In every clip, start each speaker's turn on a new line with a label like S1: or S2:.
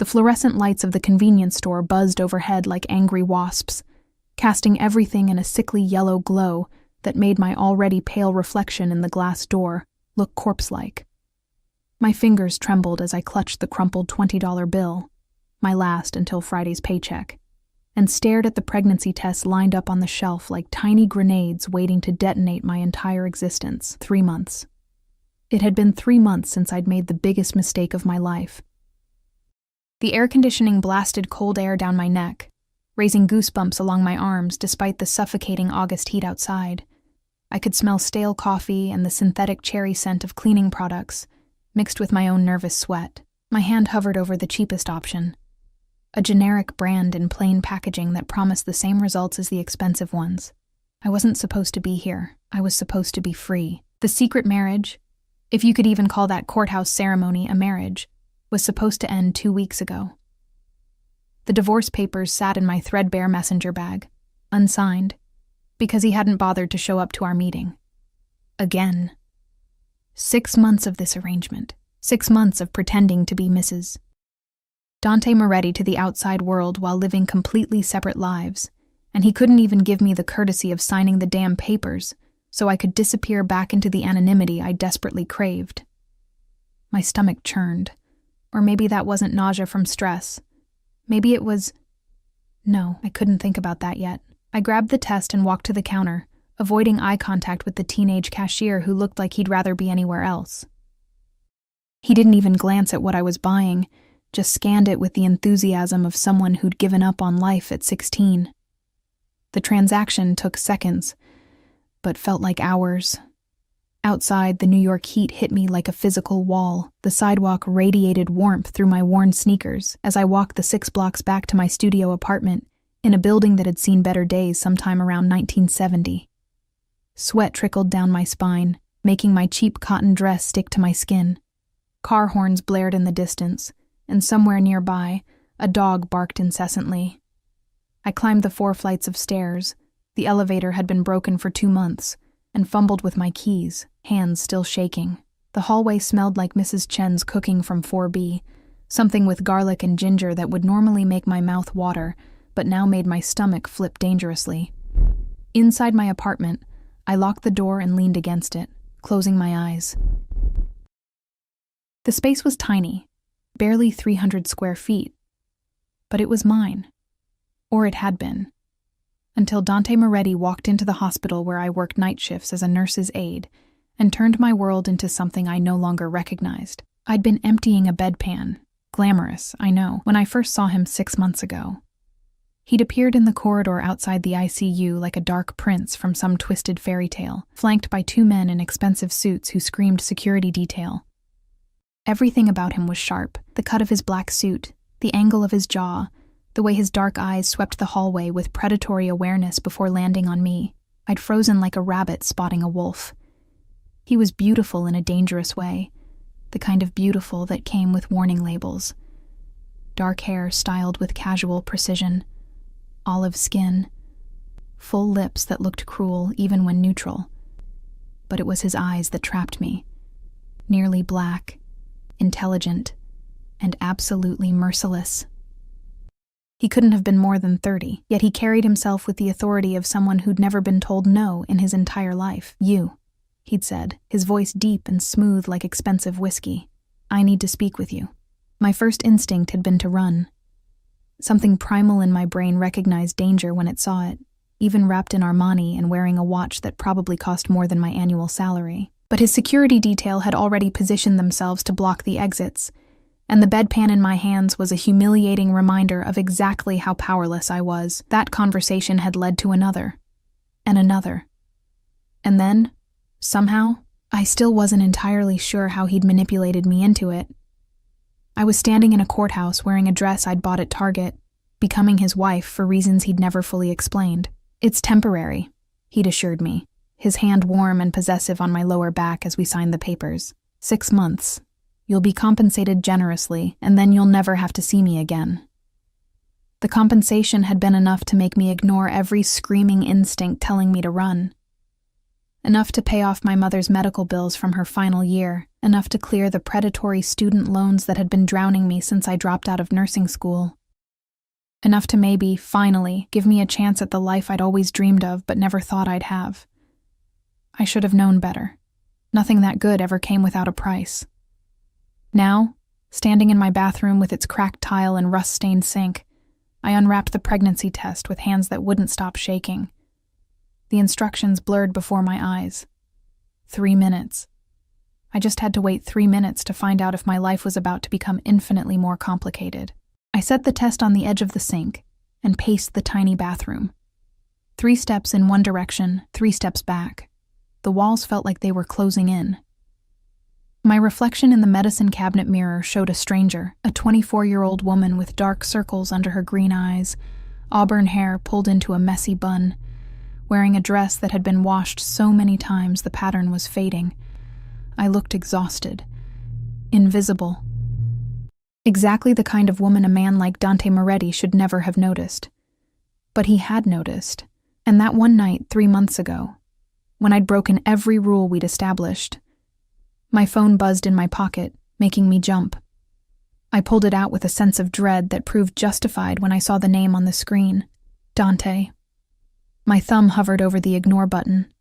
S1: The fluorescent lights of the convenience store buzzed overhead like angry wasps, casting everything in a sickly yellow glow that made my already pale reflection in the glass door look corpse-like. My fingers trembled as I clutched the crumpled $20 bill, my last until Friday's paycheck, and stared at the pregnancy tests lined up on the shelf like tiny grenades waiting to detonate my entire existence. 3 months. It had been 3 months since I'd made the biggest mistake of my life. The air conditioning blasted cold air down my neck, raising goosebumps along my arms despite the suffocating August heat outside. I could smell stale coffee and the synthetic cherry scent of cleaning products, mixed with my own nervous sweat. My hand hovered over the cheapest option, a generic brand in plain packaging that promised the same results as the expensive ones. I wasn't supposed to be here. I was supposed to be free. The secret marriage, if you could even call that courthouse ceremony a marriage, was supposed to end 2 weeks ago. The divorce papers sat in my threadbare messenger bag, unsigned, because he hadn't bothered to show up to our meeting. Again. 6 months of this arrangement. 6 months of pretending to be Mrs. Dante Moretti to the outside world while living completely separate lives, and he couldn't even give me the courtesy of signing the damn papers so I could disappear back into the anonymity I desperately craved. My stomach churned. Or maybe that wasn't nausea from stress. Maybe it was... No, I couldn't think about that yet. I grabbed the test and walked to the counter, avoiding eye contact with the teenage cashier who looked like he'd rather be anywhere else. He didn't even glance at what I was buying, just scanned it with the enthusiasm of someone who'd given up on life at 16. The transaction took seconds, but felt like hours. Outside, the New York heat hit me like a physical wall. The sidewalk radiated warmth through my worn sneakers as I walked the 6 blocks back to my studio apartment in a building that had seen better days sometime around 1970. Sweat trickled down my spine, making my cheap cotton dress stick to my skin. Car horns blared in the distance, and somewhere nearby, a dog barked incessantly. I climbed the 4 flights of stairs. The elevator had been broken for 2 months, and fumbled with my keys, hands still shaking. The hallway smelled like Mrs. Chen's cooking from 4B, something with garlic and ginger that would normally make my mouth water, but now made my stomach flip dangerously. Inside my apartment, I locked the door and leaned against it, closing my eyes. The space was tiny, barely 300 square feet, but it was mine. Or it had been. Until Dante Moretti walked into the hospital where I worked night shifts as a nurse's aide and turned my world into something I no longer recognized. I'd been emptying a bedpan. Glamorous, I know, when I first saw him 6 months ago. He'd appeared in the corridor outside the ICU like a dark prince from some twisted fairy tale, flanked by 2 men in expensive suits who screamed security detail. Everything about him was sharp, the cut of his black suit, the angle of his jaw, the way his dark eyes swept the hallway with predatory awareness before landing on me. I'd frozen like a rabbit spotting a wolf. He was beautiful in a dangerous way, the kind of beautiful that came with warning labels. Dark hair styled with casual precision, olive skin, full lips that looked cruel even when neutral. But it was his eyes that trapped me. Nearly black, intelligent, and absolutely merciless. He couldn't have been more than 30, yet he carried himself with the authority of someone who'd never been told no in his entire life. "You," he'd said, his voice deep and smooth like expensive whiskey. "I need to speak with you." My first instinct had been to run. Something primal in my brain recognized danger when it saw it, even wrapped in Armani and wearing a watch that probably cost more than my annual salary. But his security detail had already positioned themselves to block the exits, and the bedpan in my hands was a humiliating reminder of exactly how powerless I was. That conversation had led to another, and another. And then, somehow, I still wasn't entirely sure how he'd manipulated me into it. I was standing in a courthouse wearing a dress I'd bought at Target, becoming his wife for reasons he'd never fully explained. "It's temporary," he'd assured me, his hand warm and possessive on my lower back as we signed the papers. 6 months. You'll be compensated generously, and then you'll never have to see me again. The compensation had been enough to make me ignore every screaming instinct telling me to run. Enough to pay off my mother's medical bills from her final year enough to clear the predatory student loans that had been drowning me since I dropped out of nursing school. Enough to maybe, finally, give me a chance at the life I'd always dreamed of but never thought I'd have. I should have known better. Nothing that good ever came without a price. Now, standing in my bathroom with its cracked tile and rust-stained sink, I unwrapped the pregnancy test with hands that wouldn't stop shaking. The instructions blurred before my eyes. 3 minutes. I just had to wait 3 minutes to find out if my life was about to become infinitely more complicated. I set the test on the edge of the sink and paced the tiny bathroom. 3 steps in one direction, 3 steps back. The walls felt like they were closing in. My reflection in the medicine cabinet mirror showed a stranger, a 24-year-old woman with dark circles under her green eyes, auburn hair pulled into a messy bun, wearing a dress that had been washed so many times the pattern was fading. I looked exhausted, invisible. Exactly the kind of woman a man like Dante Moretti should never have noticed. But he had noticed, and that one night 3 months ago, when I'd broken every rule we'd established. My phone buzzed in my pocket, making me jump. I pulled it out with a sense of dread that proved justified when I saw the name on the screen, Dante. My thumb hovered over the ignore button,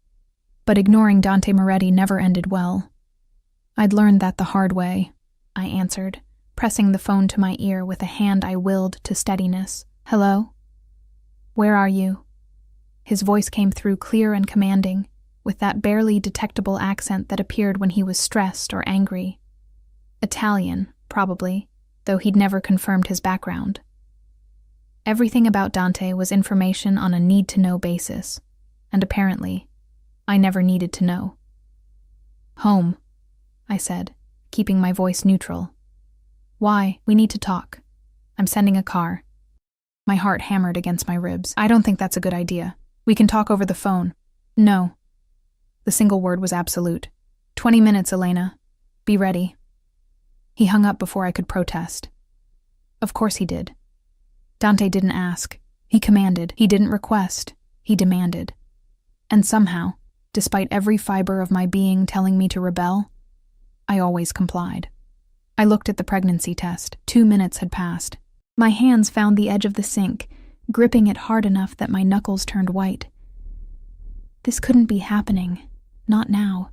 S1: but ignoring Dante Moretti never ended well. I'd learned that the hard way, I answered, pressing the phone to my ear with a hand I willed to steadiness. Hello? Where are you? His voice came through clear and commanding, with that barely detectable accent that appeared when he was stressed or angry. Italian, probably, though he'd never confirmed his background. Everything about Dante was information on a need-to-know basis, and apparently, I never needed to know. Home, I said, keeping my voice neutral. Why? We need to talk. I'm sending a car. My heart hammered against my ribs. I don't think that's a good idea. We can talk over the phone. No. The single word was absolute. 20 minutes, Elena. Be ready. He hung up before I could protest. Of course he did. Dante didn't ask. He commanded. He didn't request. He demanded. And somehow, despite every fiber of my being telling me to rebel, I always complied. I looked at the pregnancy test. 2 minutes had passed. My hands found the edge of the sink, gripping it hard enough that my knuckles turned white. This couldn't be happening. Not now.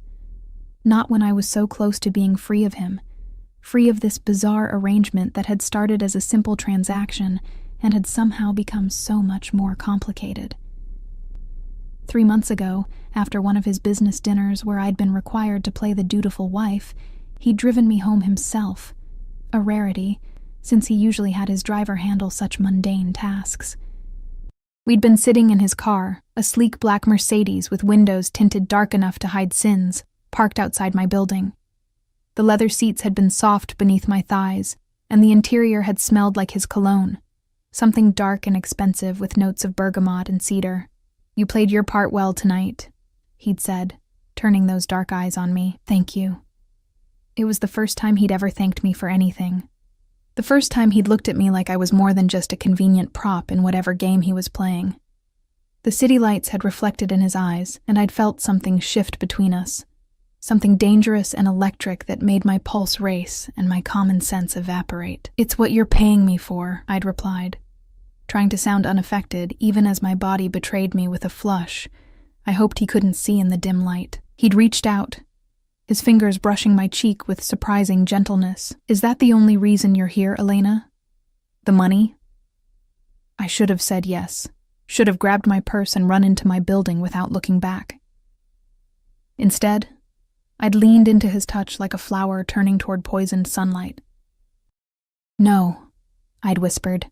S1: Not when I was so close to being free of him, free of this bizarre arrangement that had started as a simple transaction and had somehow become so much more complicated. 3 months ago, after one of his business dinners where I'd been required to play the dutiful wife, he'd driven me home himself, a rarity, since he usually had his driver handle such mundane tasks. We'd been sitting in his car, a sleek black Mercedes with windows tinted dark enough to hide sins, parked outside my building. The leather seats had been soft beneath my thighs, and the interior had smelled like his cologne, something dark and expensive with notes of bergamot and cedar. You played your part well tonight, he'd said, turning those dark eyes on me. Thank you. It was the first time he'd ever thanked me for anything. The first time he'd looked at me like I was more than just a convenient prop in whatever game he was playing. The city lights had reflected in his eyes, and I'd felt something shift between us, something dangerous and electric that made my pulse race and my common sense evaporate. It's what you're paying me for, I'd replied, trying to sound unaffected even as my body betrayed me with a flush I hoped he couldn't see in the dim light. He'd reached out, his fingers brushing my cheek with surprising gentleness. Is that the only reason you're here, Elena? The money? I should have said yes, should have grabbed my purse and run into my building without looking back. Instead, I'd leaned into his touch like a flower turning toward poisoned sunlight. No, I'd whispered.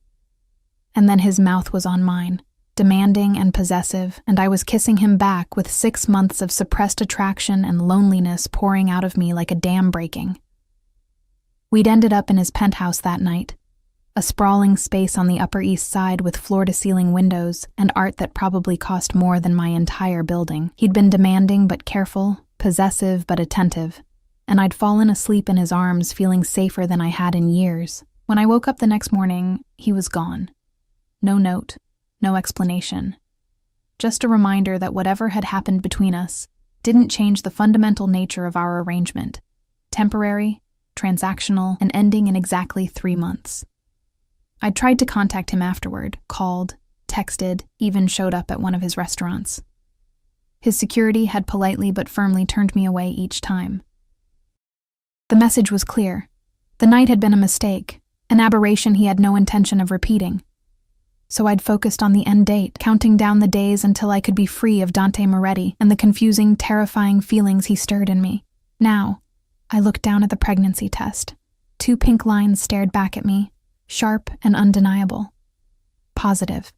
S1: And then his mouth was on mine, demanding and possessive, and I was kissing him back with 6 months of suppressed attraction and loneliness pouring out of me like a dam breaking. We'd ended up in his penthouse that night, a sprawling space on the Upper East Side with floor-to-ceiling windows and art that probably cost more than my entire building. He'd been demanding but careful, possessive but attentive, and I'd fallen asleep in his arms feeling safer than I had in years. When I woke up the next morning, he was gone. No note. No explanation. Just a reminder that whatever had happened between us didn't change the fundamental nature of our arrangement. temporary, transactional, and ending in exactly 3 months. I'd tried to contact him afterward, called, texted, even showed up at one of his restaurants. His security had politely but firmly turned me away each time. The message was clear. The night had been a mistake, an aberration he had no intention of repeating. So I'd focused on the end date, counting down the days until I could be free of Dante Moretti and the confusing, terrifying feelings he stirred in me. Now, I looked down at the pregnancy test. 2 pink lines stared back at me, sharp and undeniable. Positive.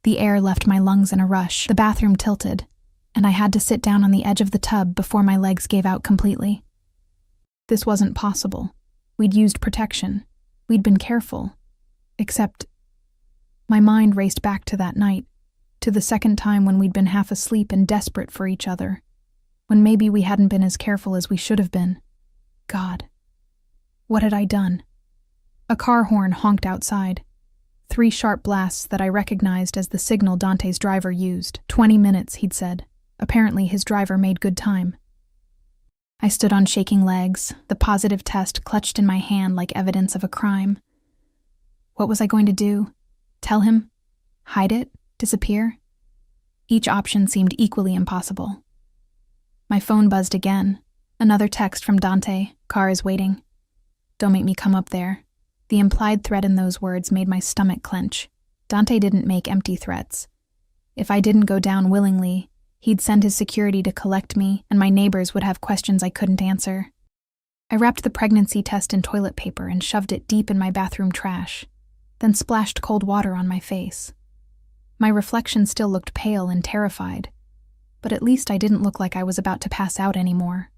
S1: The air left my lungs in a rush, the bathroom tilted, and I had to sit down on the edge of the tub before my legs gave out completely. This wasn't possible. We'd used protection. We'd been careful. Except, my mind raced back to that night, to the second time when we'd been half asleep and desperate for each other, when maybe we hadn't been as careful as we should have been. God, what had I done? A car horn honked outside. 3 sharp blasts that I recognized as the signal Dante's driver used. 20 minutes, he'd said. Apparently his driver made good time. I stood on shaking legs, the positive test clutched in my hand like evidence of a crime. What was I going to do? Tell him? Hide it? Disappear? Each option seemed equally impossible. My phone buzzed again. Another text from Dante. Car is waiting. Don't make me come up there. The implied threat in those words made my stomach clench. Dante didn't make empty threats. If I didn't go down willingly, he'd send his security to collect me, and my neighbors would have questions I couldn't answer. I wrapped the pregnancy test in toilet paper and shoved it deep in my bathroom trash, then splashed cold water on my face. My reflection still looked pale and terrified, but at least I didn't look like I was about to pass out anymore.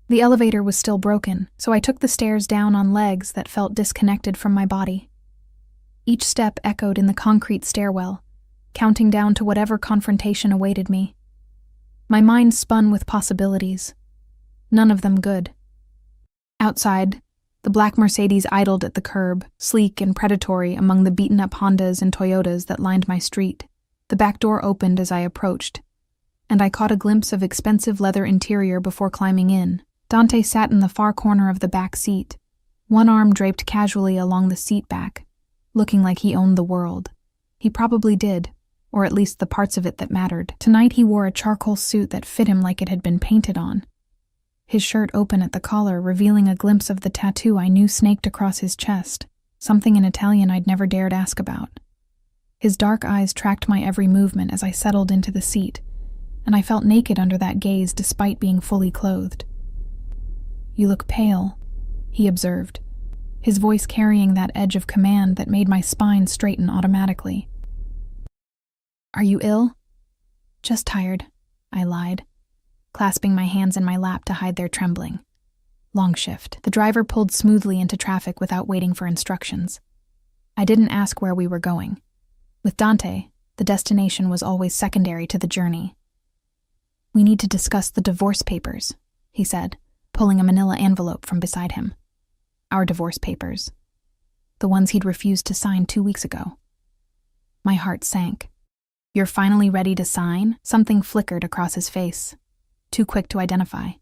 S1: The elevator was still broken, so I took the stairs down on legs that felt disconnected from my body. Each step echoed in the concrete stairwell, counting down to whatever confrontation awaited me. My mind spun with possibilities, none of them good. Outside, the black Mercedes idled at the curb, sleek and predatory among the beaten-up Hondas and Toyotas that lined my street. The back door opened as I approached, and I caught a glimpse of expensive leather interior before climbing in. Dante sat in the far corner of the back seat, one arm draped casually along the seat back, looking like he owned the world. He probably did, or at least the parts of it that mattered. Tonight he wore a charcoal suit that fit him like it had been painted on. His shirt open at the collar, revealing a glimpse of the tattoo I knew snaked across his chest, something in Italian I'd never dared ask about. His dark eyes tracked my every movement as I settled into the seat, and I felt naked under that gaze despite being fully clothed. "You look pale," he observed, his voice carrying that edge of command that made my spine straighten automatically. "Are you ill?" "Just tired," I lied, clasping my hands in my lap to hide their trembling. Long shift. The driver pulled smoothly into traffic without waiting for instructions. I didn't ask where we were going. With Dante, the destination was always secondary to the journey. "We need to discuss the divorce papers," he said, pulling a manila envelope from beside him. Our divorce papers. The ones he'd refused to sign 2 weeks ago. My heart sank. "You're finally ready to sign?" Something flickered across his face, too quick to identify.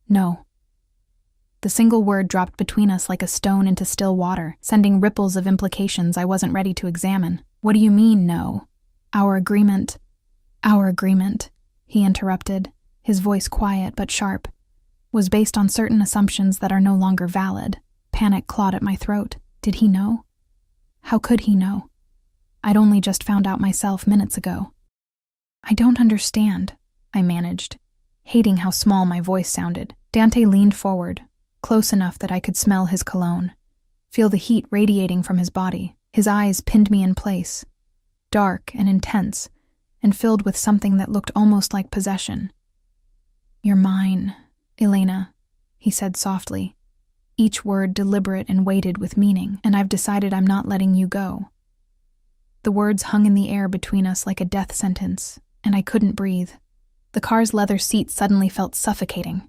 S1: "No." The single word dropped between us like a stone into still water, sending ripples of implications I wasn't ready to examine. "What do you mean, no?" Our agreement, he interrupted, his voice quiet but sharp, was based on certain assumptions that are no longer valid. Panic clawed at my throat. Did he know? How could he know? I'd only just found out myself minutes ago. "I don't understand," I managed, hating how small my voice sounded. Dante leaned forward, close enough that I could smell his cologne, feel the heat radiating from his body. His eyes pinned me in place, dark and intense, and filled with something that looked almost like possession. "You're mine, Elena," he said softly, each word deliberate and weighted with meaning, "and I've decided I'm not letting you go." The words hung in the air between us like a death sentence, and I couldn't breathe. The car's leather seat suddenly felt suffocating,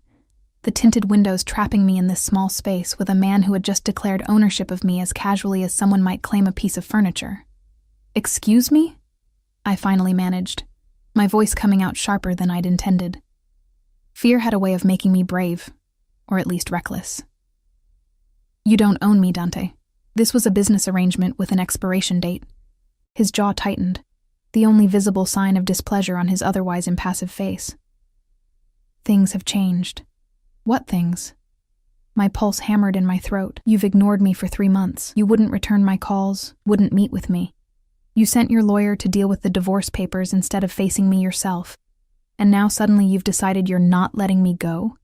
S1: the tinted windows trapping me in this small space with a man who had just declared ownership of me as casually as someone might claim a piece of furniture. "Excuse me?" I finally managed, my voice coming out sharper than I'd intended. Fear had a way of making me brave, or at least reckless. You don't own me, Dante. This was a business arrangement with an expiration date. His jaw tightened, the only visible sign of displeasure on his otherwise impassive face. Things have changed. What things? My pulse hammered in my throat. You've ignored me for 3 months. You wouldn't return my calls, wouldn't meet with me. You sent your lawyer to deal with the divorce papers instead of facing me yourself. And now suddenly you've decided you're not letting me go?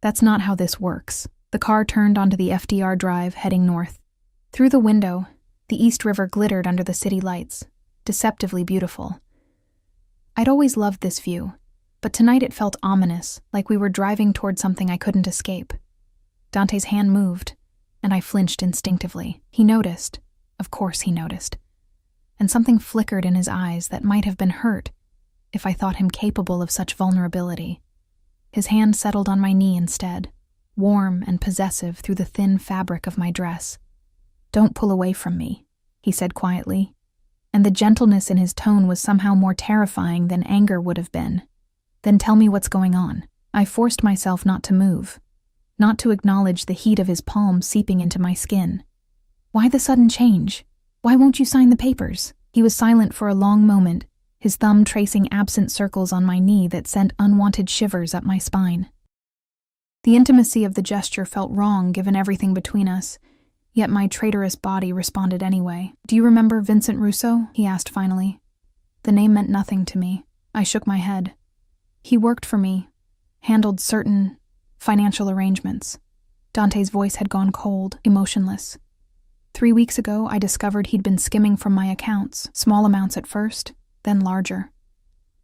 S1: That's not how this works. The car turned onto the FDR Drive, heading north. Through the window, the East River glittered under the city lights, deceptively beautiful. I'd always loved this view, but tonight it felt ominous, like we were driving toward something I couldn't escape. Dante's hand moved, and I flinched instinctively. He noticed. Of course he noticed. And something flickered in his eyes that might have been hurt if I thought him capable of such vulnerability. His hand settled on my knee instead, warm and possessive through the thin fabric of my dress. "Don't pull away from me," he said quietly, and the gentleness in his tone was somehow more terrifying than anger would have been. "Then tell me what's going on." I forced myself not to move, not to acknowledge the heat of his palm seeping into my skin. "Why the sudden change? Why won't you sign the papers?" He was silent for a long moment, his thumb tracing absent circles on my knee that sent unwanted shivers up my spine. The intimacy of the gesture felt wrong given everything between us, yet my traitorous body responded anyway. "Do you remember Vincent Russo?" he asked finally. The name meant nothing to me. I shook my head. He worked for me, handled certain financial arrangements. Dante's voice had gone cold, emotionless. 3 weeks ago, I discovered he'd been skimming from my accounts, small amounts at first, then larger.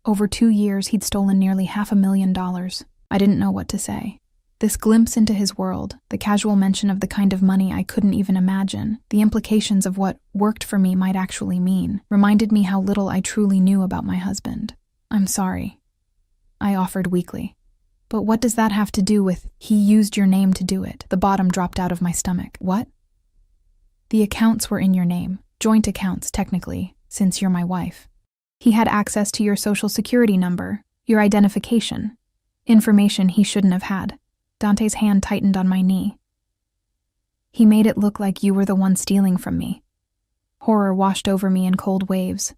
S1: Over 2 years, he'd stolen nearly $500,000. I didn't know what to say. This glimpse into his world, the casual mention of the kind of money I couldn't even imagine, the implications of what worked for me might actually mean, reminded me how little I truly knew about my husband. "I'm sorry," I offered weakly. "But what does that have to do with, he used your name to do it?" The bottom dropped out of my stomach. "What?" "The accounts were in your name, joint accounts technically, since you're my wife. He had access to your social security number, your identification, information he shouldn't have had." Dante's hand tightened on my knee. "He made it look like you were the one stealing from me." Horror washed over me in cold waves.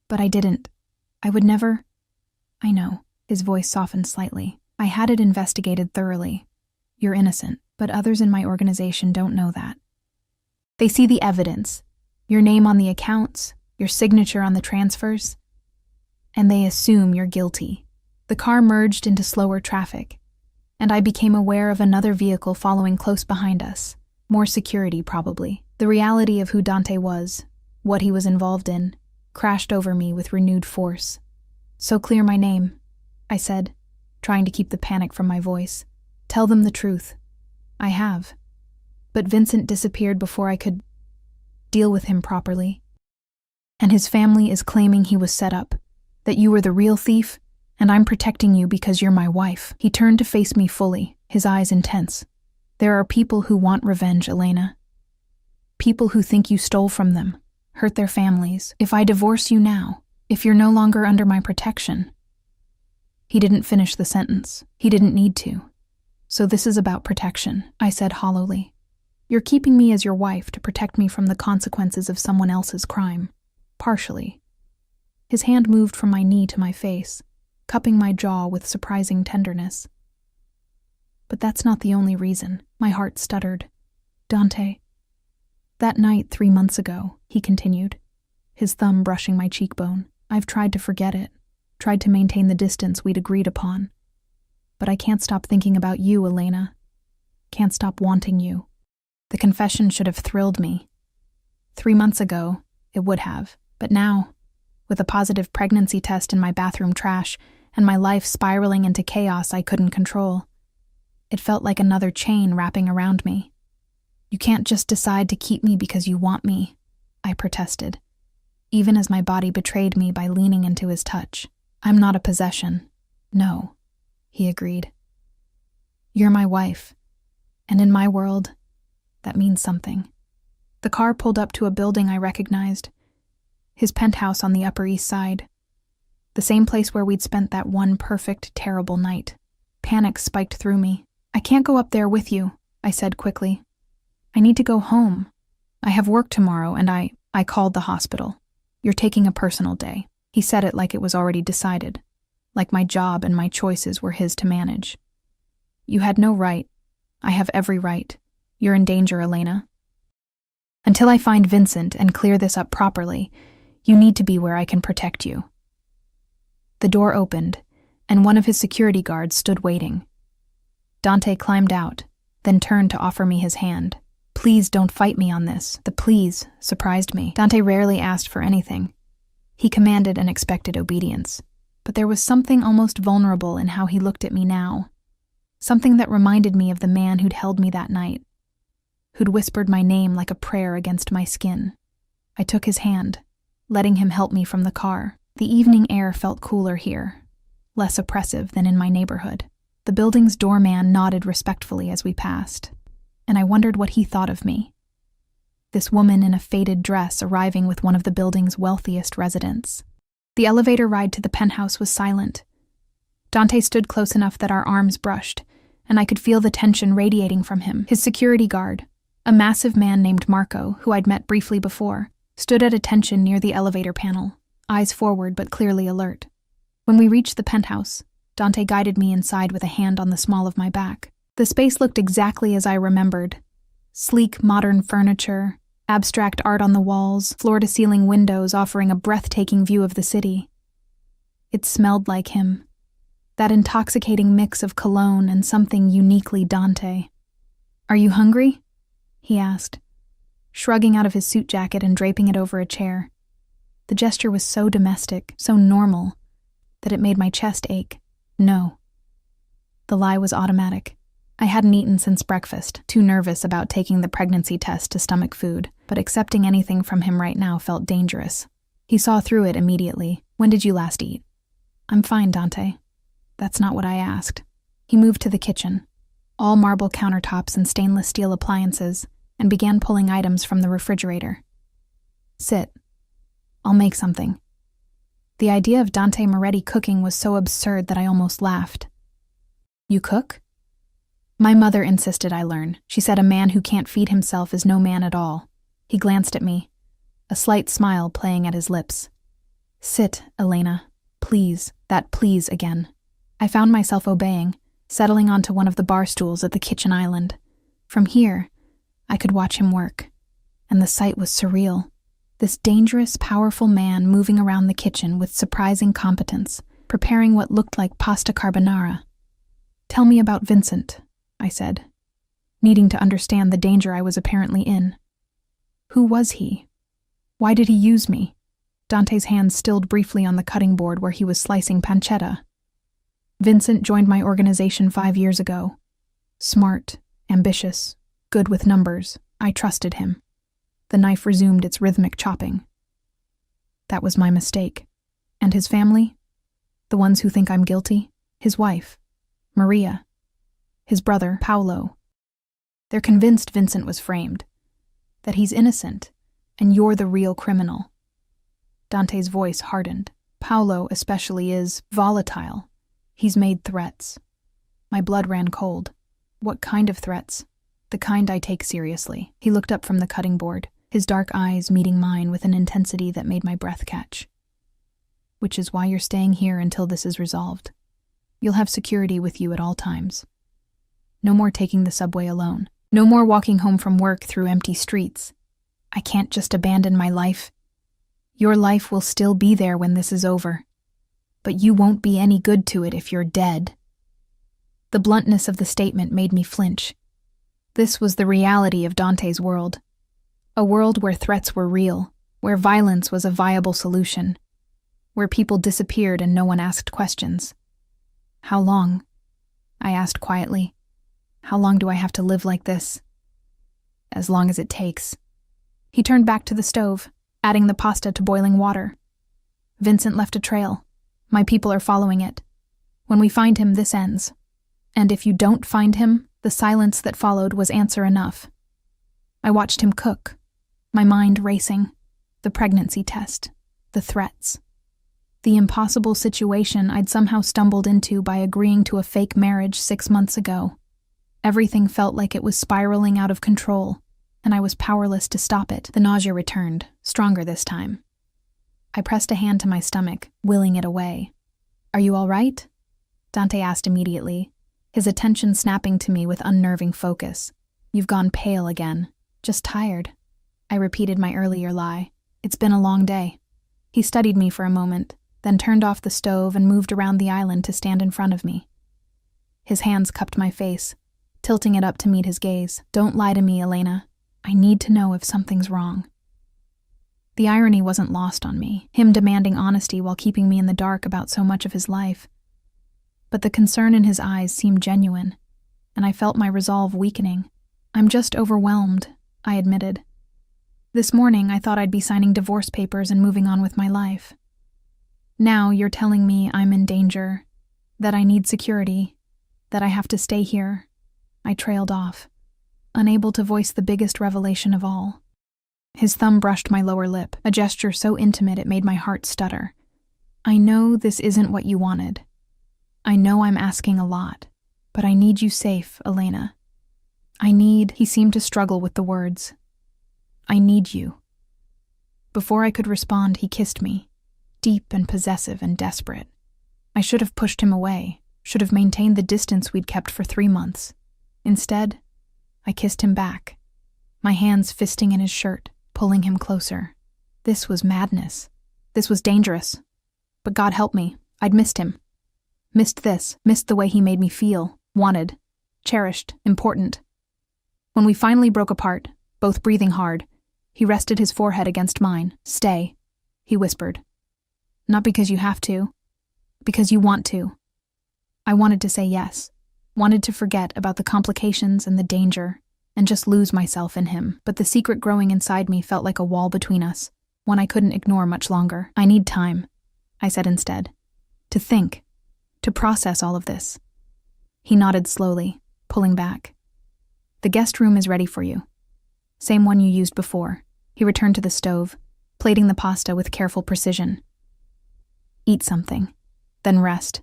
S1: "But I didn't. I would never—" "I know." His voice softened slightly. "I had it investigated thoroughly. You're innocent, but others in my organization don't know that. They see the evidence, your name on the accounts, your signature on the transfers, and they assume you're guilty." The car merged into slower traffic, and I became aware of another vehicle following close behind us. More security, probably. The reality of who Dante was, what he was involved in, crashed over me with renewed force. "So clear my name," I said, trying to keep the panic from my voice. "Tell them the truth." "I have. But Vincent disappeared before I could deal with him properly. And his family is claiming he was set up, that you were the real thief, and I'm protecting you because you're my wife." He turned to face me fully, his eyes intense. "There are people who want revenge, Elena. People who think you stole from them, hurt their families. If I divorce you now, if you're no longer under my protection—" He didn't finish the sentence. He didn't need to. "So this is about protection," I said hollowly. "You're keeping me as your wife to protect me from the consequences of someone else's crime. Partially." His hand moved from my knee to my face, cupping my jaw with surprising tenderness. "But that's not the only reason." My heart stuttered. "Dante, that night 3 months ago," he continued, his thumb brushing my cheekbone, "I've tried to forget it, tried to maintain the distance we'd agreed upon. But I can't stop thinking about you, Elena. Can't stop wanting you." The confession should have thrilled me. 3 months ago, it would have. But now, with a positive pregnancy test in my bathroom trash and my life spiraling into chaos I couldn't control, it felt like another chain wrapping around me. "You can't just decide to keep me because you want me," I protested, even as my body betrayed me by leaning into his touch. "I'm not a possession." "No," he agreed. "You're my wife, and in my world, that means something." The car pulled up to a building I recognized, his penthouse on the Upper East Side, the same place where we'd spent that one perfect, terrible night. Panic spiked through me. "I can't go up there with you," I said quickly. "I need to go home. I have work tomorrow and I called the hospital. You're taking a personal day." He said it like it was already decided, like my job and my choices were his to manage. "You had no right. I have every right. You're in danger, Elena. Until I find Vincent and clear this up properly, you need to be where I can protect you." The door opened, and one of his security guards stood waiting. Dante climbed out, then turned to offer me his hand. "Please don't fight me on this." The please surprised me. Dante rarely asked for anything. He commanded and expected obedience. But there was something almost vulnerable in how he looked at me now. Something that reminded me of the man who'd held me that night, who'd whispered my name like a prayer against my skin. I took his hand, letting him help me from the car. The evening air felt cooler here, less oppressive than in my neighborhood. The building's doorman nodded respectfully as we passed, and I wondered what he thought of me. This woman in a faded dress arriving with one of the building's wealthiest residents. The elevator ride to the penthouse was silent. Dante stood close enough that our arms brushed, and I could feel the tension radiating from him. His security guard, a massive man named Marco, who I'd met briefly before, stood at attention near the elevator panel, eyes forward but clearly alert. When we reached the penthouse, Dante guided me inside with a hand on the small of my back. The space looked exactly as I remembered. Sleek, modern furniture, abstract art on the walls, floor-to-ceiling windows offering a breathtaking view of the city. It smelled like him, that intoxicating mix of cologne and something uniquely Dante. "Are you hungry?" he asked, shrugging out of his suit jacket and draping it over a chair. The gesture was so domestic, so normal, that it made my chest ache. No. The lie was automatic. I hadn't eaten since breakfast, too nervous about taking the pregnancy test to stomach food, but accepting anything from him right now felt dangerous. He saw through it immediately. "When did you last eat?" "I'm fine, Dante." "That's not what I asked." He moved to the kitchen, all marble countertops and stainless steel appliances, and began pulling items from the refrigerator. "Sit. I'll make something." The idea of Dante Moretti cooking was so absurd that I almost laughed. "You cook?" "My mother insisted I learn. She said a man who can't feed himself is no man at all." He glanced at me, a slight smile playing at his lips. "Sit, Elena. Please." That please again. I found myself obeying, settling onto one of the bar stools at the kitchen island. From here, I could watch him work, and the sight was surreal. This dangerous, powerful man moving around the kitchen with surprising competence, preparing what looked like pasta carbonara. "Tell me about Vincent," I said, needing to understand the danger I was apparently in. "Who was he? Why did he use me?" Dante's hand stilled briefly on the cutting board where he was slicing pancetta. "Vincent joined my organization 5 years ago. Smart, ambitious, good with numbers. I trusted him." The knife resumed its rhythmic chopping. "That was my mistake. And his family? The ones who think I'm guilty? His wife, Maria. His brother, Paolo. They're convinced Vincent was framed, that he's innocent, and you're the real criminal." Dante's voice hardened. "Paolo especially is volatile. He's made threats." My blood ran cold. "What kind of threats?" "The kind I take seriously." He looked up from the cutting board, his dark eyes meeting mine with an intensity that made my breath catch. "Which is why you're staying here until this is resolved. You'll have security with you at all times. No more taking the subway alone. No more walking home from work through empty streets. I can't just abandon my life. Your life will still be there when this is over. But you won't be any good to it if you're dead." The bluntness of the statement made me flinch. This was the reality of Dante's world. A world where threats were real, where violence was a viable solution, where people disappeared and no one asked questions. "How long?" I asked quietly. "How long do I have to live like this?" "As long as it takes." He turned back to the stove, adding the pasta to boiling water. "Vincent left a trail. My people are following it. When we find him, this ends. And if you don't find him, the silence that followed was answer enough." I watched him cook, my mind racing. The pregnancy test, the threats, the impossible situation I'd somehow stumbled into by agreeing to a fake marriage 6 months ago. Everything felt like it was spiraling out of control, and I was powerless to stop it. The nausea returned, stronger this time. I pressed a hand to my stomach, willing it away. "Are you all right?" Dante asked immediately, his attention snapping to me with unnerving focus. "You've gone pale again. Just tired." I repeated my earlier lie. "It's been a long day." He studied me for a moment, then turned off the stove and moved around the island to stand in front of me. His hands cupped my face, tilting it up to meet his gaze. "Don't lie to me, Elena. I need to know if something's wrong." The irony wasn't lost on me, him demanding honesty while keeping me in the dark about so much of his life. But the concern in his eyes seemed genuine, and I felt my resolve weakening. "I'm just overwhelmed," I admitted. "This morning I thought I'd be signing divorce papers and moving on with my life. Now you're telling me I'm in danger, that I need security, that I have to stay here." I trailed off, unable to voice the biggest revelation of all. His thumb brushed my lower lip, a gesture so intimate it made my heart stutter. "I know this isn't what you wanted. I know I'm asking a lot, but I need you safe, Elena. He seemed to struggle with the words. "I need you." Before I could respond, he kissed me, deep and possessive and desperate. I should have pushed him away, should have maintained the distance we'd kept for 3 months. Instead, I kissed him back, my hands fisting in his shirt, pulling him closer. This was madness. This was dangerous. But God help me, I'd missed him. Missed this, missed the way he made me feel, wanted, cherished, important. When we finally broke apart, both breathing hard, he rested his forehead against mine. "Stay," he whispered. "Not because you have to, because you want to." I wanted to say yes, wanted to forget about the complications and the danger, and just lose myself in him, but the secret growing inside me felt like a wall between us, one I couldn't ignore much longer. "I need time," I said instead. "To think, to process all of this." He nodded slowly, pulling back. "The guest room is ready for you. Same one you used before." He returned to the stove, plating the pasta with careful precision. "Eat something, then rest.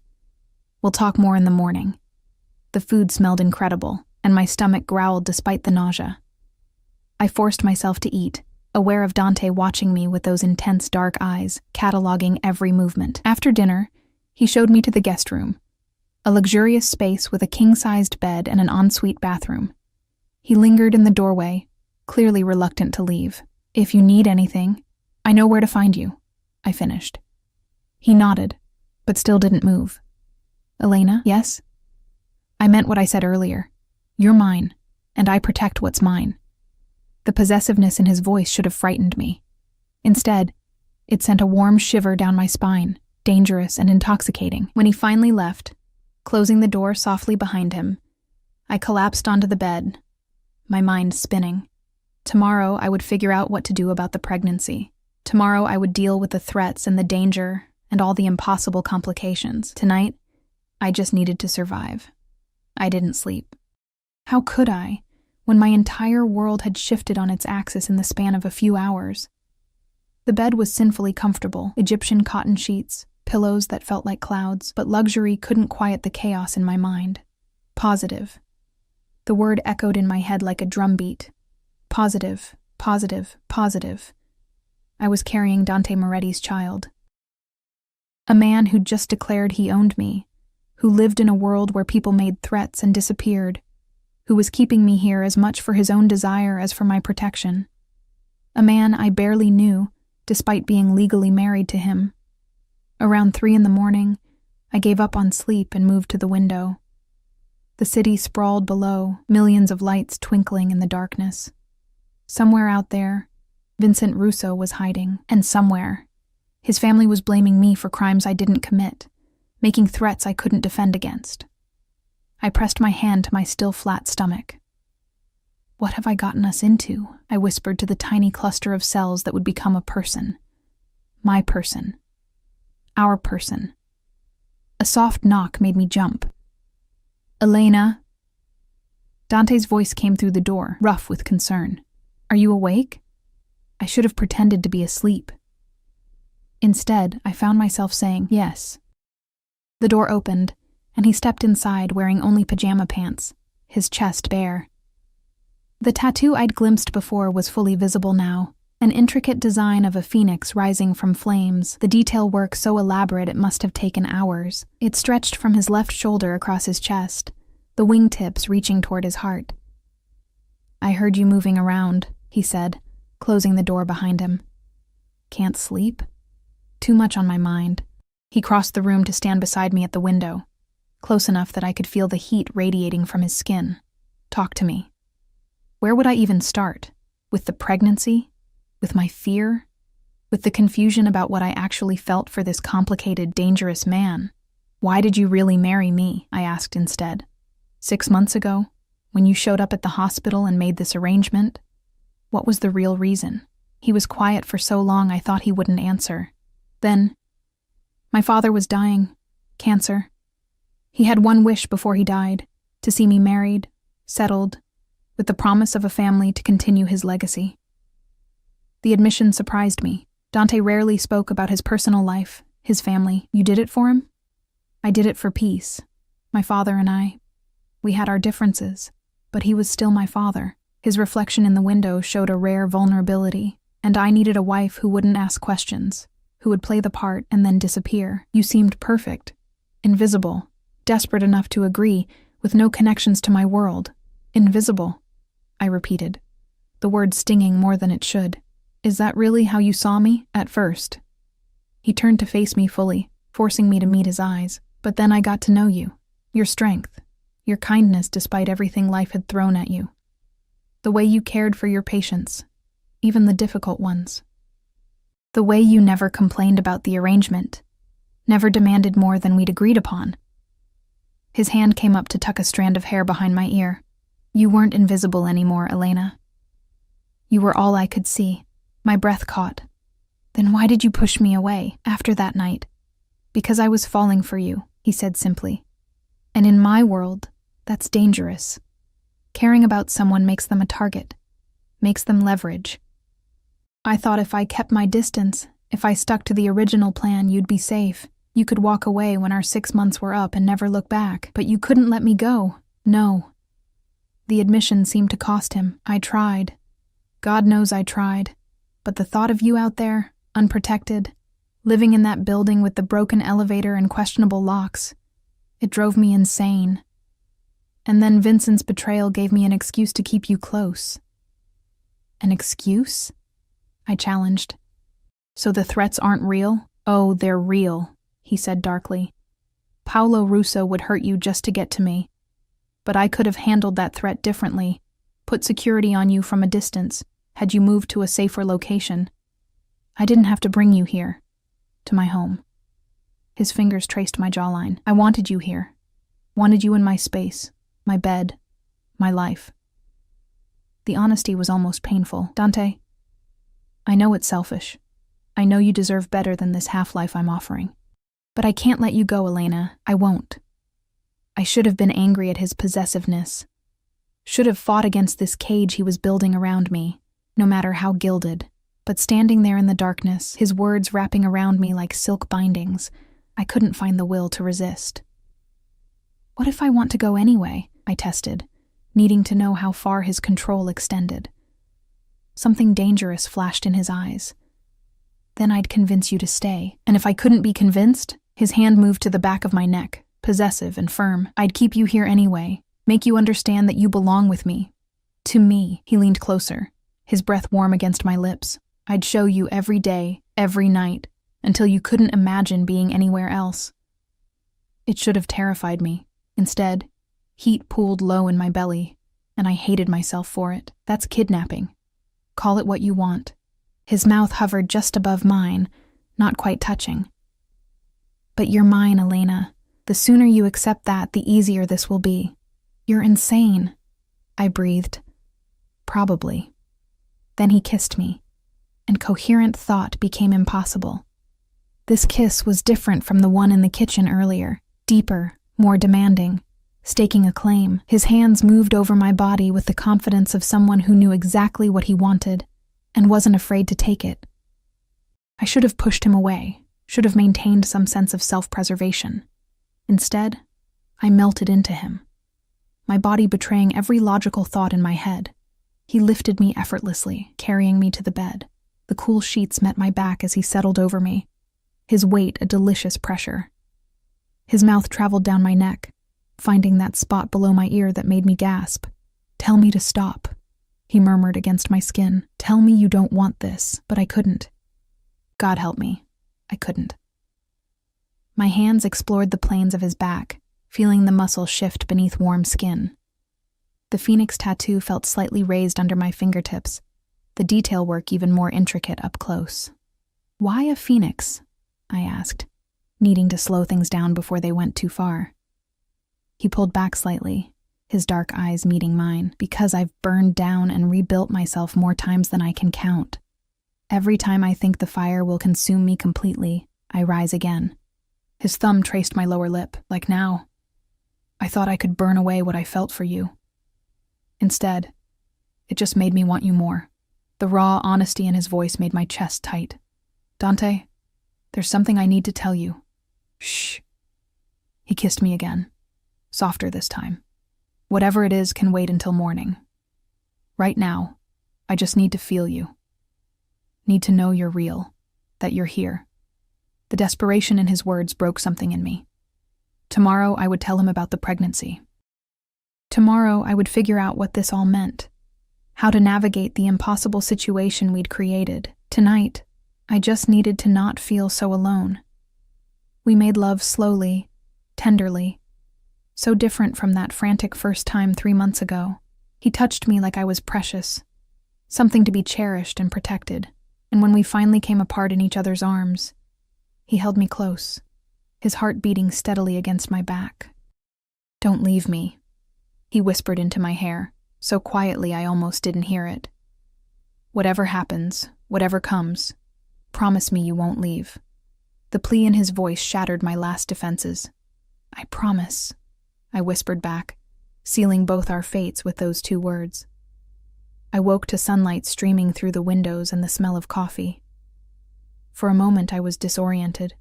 S1: We'll talk more in the morning." The food smelled incredible, and my stomach growled despite the nausea. I forced myself to eat, aware of Dante watching me with those intense dark eyes, cataloging every movement. After dinner, he showed me to the guest room, a luxurious space with a king-sized bed and an ensuite bathroom. He lingered in the doorway, clearly reluctant to leave. "If you need anything, I know where to find you," I finished. He nodded, but still didn't move. "Elena, yes?" "I meant what I said earlier. You're mine, and I protect what's mine." The possessiveness in his voice should have frightened me. Instead, it sent a warm shiver down my spine, dangerous and intoxicating. When he finally left, closing the door softly behind him, I collapsed onto the bed, my mind spinning. Tomorrow I would figure out what to do about the pregnancy. Tomorrow I would deal with the threats and the danger and all the impossible complications. Tonight, I just needed to survive. I didn't sleep. How could I, when my entire world had shifted on its axis in the span of a few hours? The bed was sinfully comfortable, Egyptian cotton sheets, pillows that felt like clouds, but luxury couldn't quiet the chaos in my mind. Positive. The word echoed in my head like a drumbeat. Positive, positive, positive. I was carrying Dante Moretti's child. A man who'd just declared he owned me, who lived in a world where people made threats and disappeared, who was keeping me here as much for his own desire as for my protection. A man I barely knew, despite being legally married to him. Around 3 a.m, I gave up on sleep and moved to the window. The city sprawled below, millions of lights twinkling in the darkness. Somewhere out there, Vincent Russo was hiding, and somewhere, his family was blaming me for crimes I didn't commit, making threats I couldn't defend against. I pressed my hand to my still flat stomach. "What have I gotten us into?" I whispered to the tiny cluster of cells that would become a person. My person. Our person. A soft knock made me jump. "Elena." Dante's voice came through the door, rough with concern. "Are you awake?" I should have pretended to be asleep. Instead, I found myself saying, "Yes." The door opened, and he stepped inside wearing only pajama pants, his chest bare. The tattoo I'd glimpsed before was fully visible now, an intricate design of a phoenix rising from flames, the detail work so elaborate it must have taken hours. It stretched from his left shoulder across his chest, the wingtips reaching toward his heart. "I heard you moving around," he said, closing the door behind him. "Can't sleep? Too much on my mind." He crossed the room to stand beside me at the window, close enough that I could feel the heat radiating from his skin. "Talk to me." Where would I even start? With the pregnancy? With my fear? With the confusion about what I actually felt for this complicated, dangerous man? "Why did you really marry me?" I asked instead. 6 months ago, when you showed up at the hospital and made this arrangement? What was the real reason? He was quiet for so long I thought he wouldn't answer. Then, my father was dying. Cancer. He had one wish before he died, to see me married, settled, with the promise of a family to continue his legacy. The admission surprised me. Dante rarely spoke about his personal life, his family. "You did it for him?" "I did it for peace. My father and I, we had our differences, but he was still my father." His reflection in the window showed a rare vulnerability, and I needed a wife who wouldn't ask questions, who would play the part and then disappear. "You seemed perfect, invisible, desperate enough to agree, with no connections to my world. Invisible," I repeated, the word stinging more than it should. "Is that really how you saw me, at first?" He turned to face me fully, forcing me to meet his eyes. "But then I got to know you. Your strength, your kindness despite everything life had thrown at you. The way you cared for your patients, even the difficult ones. The way you never complained about the arrangement, never demanded more than we'd agreed upon." His hand came up to tuck a strand of hair behind my ear. "You weren't invisible anymore, Elena. You were all I could see." My breath caught. "Then why did you push me away after that night?" "Because I was falling for you," he said simply. "And in my world, that's dangerous. Caring about someone makes them a target, makes them leverage. I thought if I kept my distance, if I stuck to the original plan, you'd be safe. You could walk away when our 6 months were up and never look back, but you couldn't let me go. No." The admission seemed to cost him. I tried. God knows I tried. But the thought of you out there, unprotected, living in that building with the broken elevator and questionable locks, it drove me insane. And then Vincent's betrayal gave me an excuse to keep you close." "An excuse?" I challenged. "So the threats aren't real?" "Oh, they're real," he said darkly. "Paolo Russo would hurt you just to get to me. But I could have handled that threat differently, put security on you from a distance, had you moved to a safer location. I didn't have to bring you here, to my home." His fingers traced my jawline. "I wanted you here. Wanted you in my space, my bed, my life." The honesty was almost painful. "Dante, I know it's selfish. I know you deserve better than this half-life I'm offering. But I can't let you go, Elena. I won't. I should have been angry at his possessiveness. Should have fought against this cage he was building around me, no matter how gilded. But standing there in the darkness, his words wrapping around me like silk bindings, I couldn't find the will to resist." "What if I want to go anyway?" I tested, needing to know how far his control extended. Something dangerous flashed in his eyes. "Then I'd convince you to stay." And if I couldn't be convinced, his hand moved to the back of my neck, possessive and firm. "I'd keep you here anyway, make you understand that you belong with me. To me." He leaned closer, his breath warm against my lips. "I'd show you every day, every night, until you couldn't imagine being anywhere else." It should have terrified me. Instead, heat pooled low in my belly, and I hated myself for it. "That's kidnapping. Call it what you want." His mouth hovered just above mine, not quite touching. "But you're mine, Elena. The sooner you accept that, the easier this will be." "You're insane," I breathed. "Probably." Then he kissed me, and coherent thought became impossible. This kiss was different from the one in the kitchen earlier, deeper, more demanding, staking a claim. His hands moved over my body with the confidence of someone who knew exactly what he wanted and wasn't afraid to take it. I should have pushed him away, should have maintained some sense of self-preservation. Instead, I melted into him. my body betraying every logical thought in my head. He lifted me effortlessly, carrying me to the bed. The cool sheets met my back as he settled over me, his weight a delicious pressure. His mouth traveled down my neck, finding that spot below my ear that made me gasp. "Tell me to stop," he murmured against my skin. "Tell me you don't want this," but I couldn't. God help me, I couldn't. My hands explored the planes of his back, feeling the muscle shift beneath warm skin. The phoenix tattoo felt slightly raised under my fingertips, the detail work even more intricate up close. "Why a phoenix?" I asked, needing to slow things down before they went too far. He pulled back slightly, his dark eyes meeting mine. "Because I've burned down and rebuilt myself more times than I can count. Every time I think the fire will consume me completely, I rise again." His thumb traced my lower lip, like now. "I thought I could burn away what I felt for you. Instead, it just made me want you more." The raw honesty in his voice made my chest tight. "Dante, there's something I need to tell you." "Shh." He kissed me again, softer this time. "Whatever it is can wait until morning. Right now, I just need to feel you. Need to know you're real, that you're here." The desperation in his words broke something in me. Tomorrow I would tell him about the pregnancy. Tomorrow I would figure out what this all meant, how to navigate the impossible situation we'd created. Tonight, I just needed to not feel so alone. We made love slowly, tenderly, so different from that frantic first time 3 months ago. He touched me like I was precious, something to be cherished and protected. And when we finally came apart in each other's arms, he held me close, his heart beating steadily against my back. "Don't leave me," he whispered into my hair, so quietly I almost didn't hear it. "Whatever happens, whatever comes, promise me you won't leave." The plea in his voice shattered my last defenses. "I promise," I whispered back, sealing both our fates with those 2 words. I woke to sunlight streaming through the windows and the smell of coffee. For a moment I was disoriented.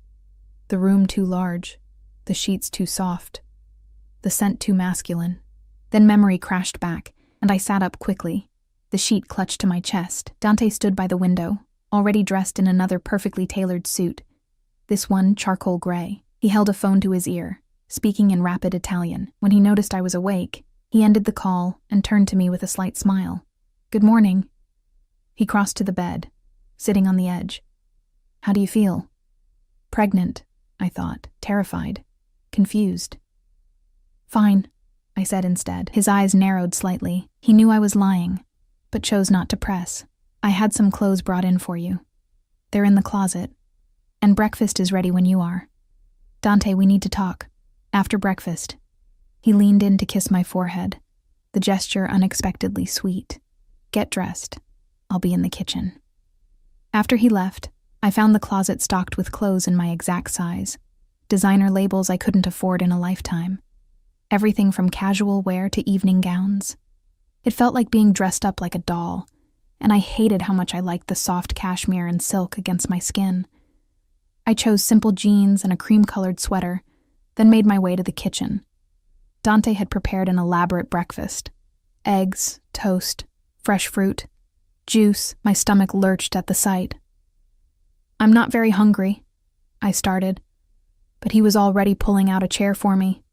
S1: The room too large, the sheets too soft, the scent too masculine. Then memory crashed back, and I sat up quickly, the sheet clutched to my chest. Dante stood by the window, already dressed in another perfectly tailored suit, this one charcoal gray. He held a phone to his ear, speaking in rapid Italian. When he noticed I was awake, he ended the call and turned to me with a slight smile. "Good morning." He crossed to the bed, sitting on the edge. "How do you feel?" "Pregnant," I thought, terrified, confused. "Fine," I said instead. His eyes narrowed slightly. He knew I was lying, but chose not to press. "I had some clothes brought in for you. They're in the closet, and breakfast is ready when you are. Dante, we need to talk. After breakfast." He leaned in to kiss my forehead, the gesture unexpectedly sweet. "Get dressed. I'll be in the kitchen." After he left, I found the closet stocked with clothes in my exact size, designer labels I couldn't afford in a lifetime. Everything from casual wear to evening gowns. It felt like being dressed up like a doll, and I hated how much I liked the soft cashmere and silk against my skin. I chose simple jeans and a cream-colored sweater, then made my way to the kitchen. Dante had prepared an elaborate breakfast. Eggs, toast, fresh fruit, juice. My stomach lurched at the sight. "I'm not very hungry," I started, but he was already pulling out a chair for me.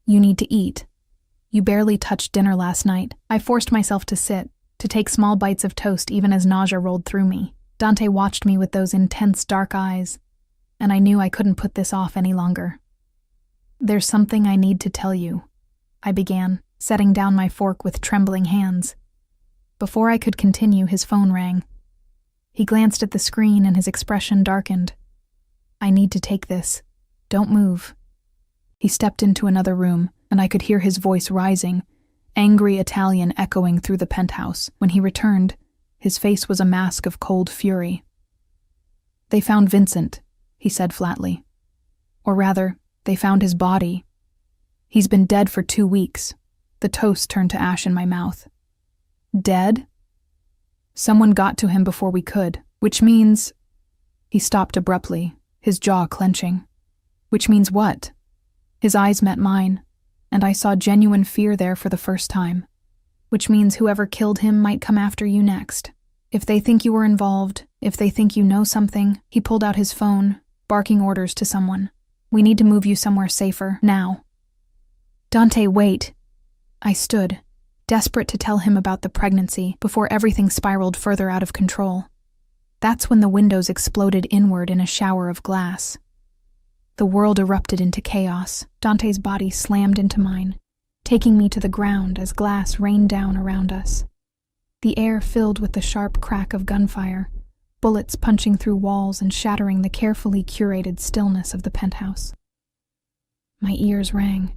S1: "You need to eat. You barely touched dinner last night." I forced myself to sit, to take small bites of toast even as nausea rolled through me. Dante watched me with those intense dark eyes, and I knew I couldn't put this off any longer. "There's something I need to tell you," I began, setting down my fork with trembling hands. Before I could continue, his phone rang. He glanced at the screen and his expression darkened. "I need to take this. Don't move." He stepped into another room, and I could hear his voice rising, angry Italian echoing through the penthouse. When he returned, his face was a mask of cold fury. "They found Vincent," he said flatly. "Or rather, they found his body. He's been dead for 2 weeks." The toast turned to ash in my mouth. "Dead?" "Someone got to him before we could, which means—" He stopped abruptly, his jaw clenching. "Which means what?" His eyes met mine, and I saw genuine fear there for the first time. Which means whoever killed him might come after you next. If they think you were involved, if they think you know something, he pulled out his phone, barking orders to someone. We need to move you somewhere safer, now. Dante, wait. I stood, desperate to tell him about the pregnancy before everything spiraled further out of control. That's when the windows exploded inward in a shower of glass. The world erupted into chaos. Dante's body slammed into mine, taking me to the ground as glass rained down around us. The air filled with the sharp crack of gunfire, bullets punching through walls and shattering the carefully curated stillness of the penthouse. My ears rang,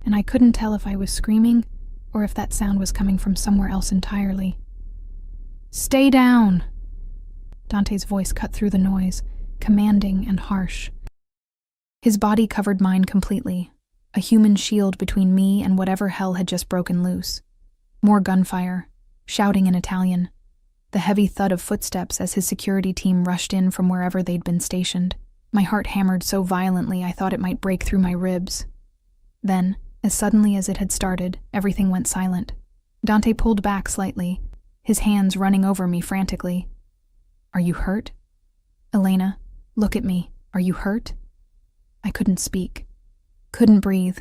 S1: and I couldn't tell if I was screaming or if that sound was coming from somewhere else entirely. "Stay down!" Dante's voice cut through the noise, commanding and harsh. His body covered mine completely, a human shield between me and whatever hell had just broken loose. More gunfire, shouting in Italian, the heavy thud of footsteps as his security team rushed in from wherever they'd been stationed. My heart hammered so violently I thought it might break through my ribs. Then, as suddenly as it had started, everything went silent. Dante pulled back slightly, his hands running over me frantically. "Are you hurt? Elena, look at me. Are you hurt?" I couldn't speak. Couldn't breathe.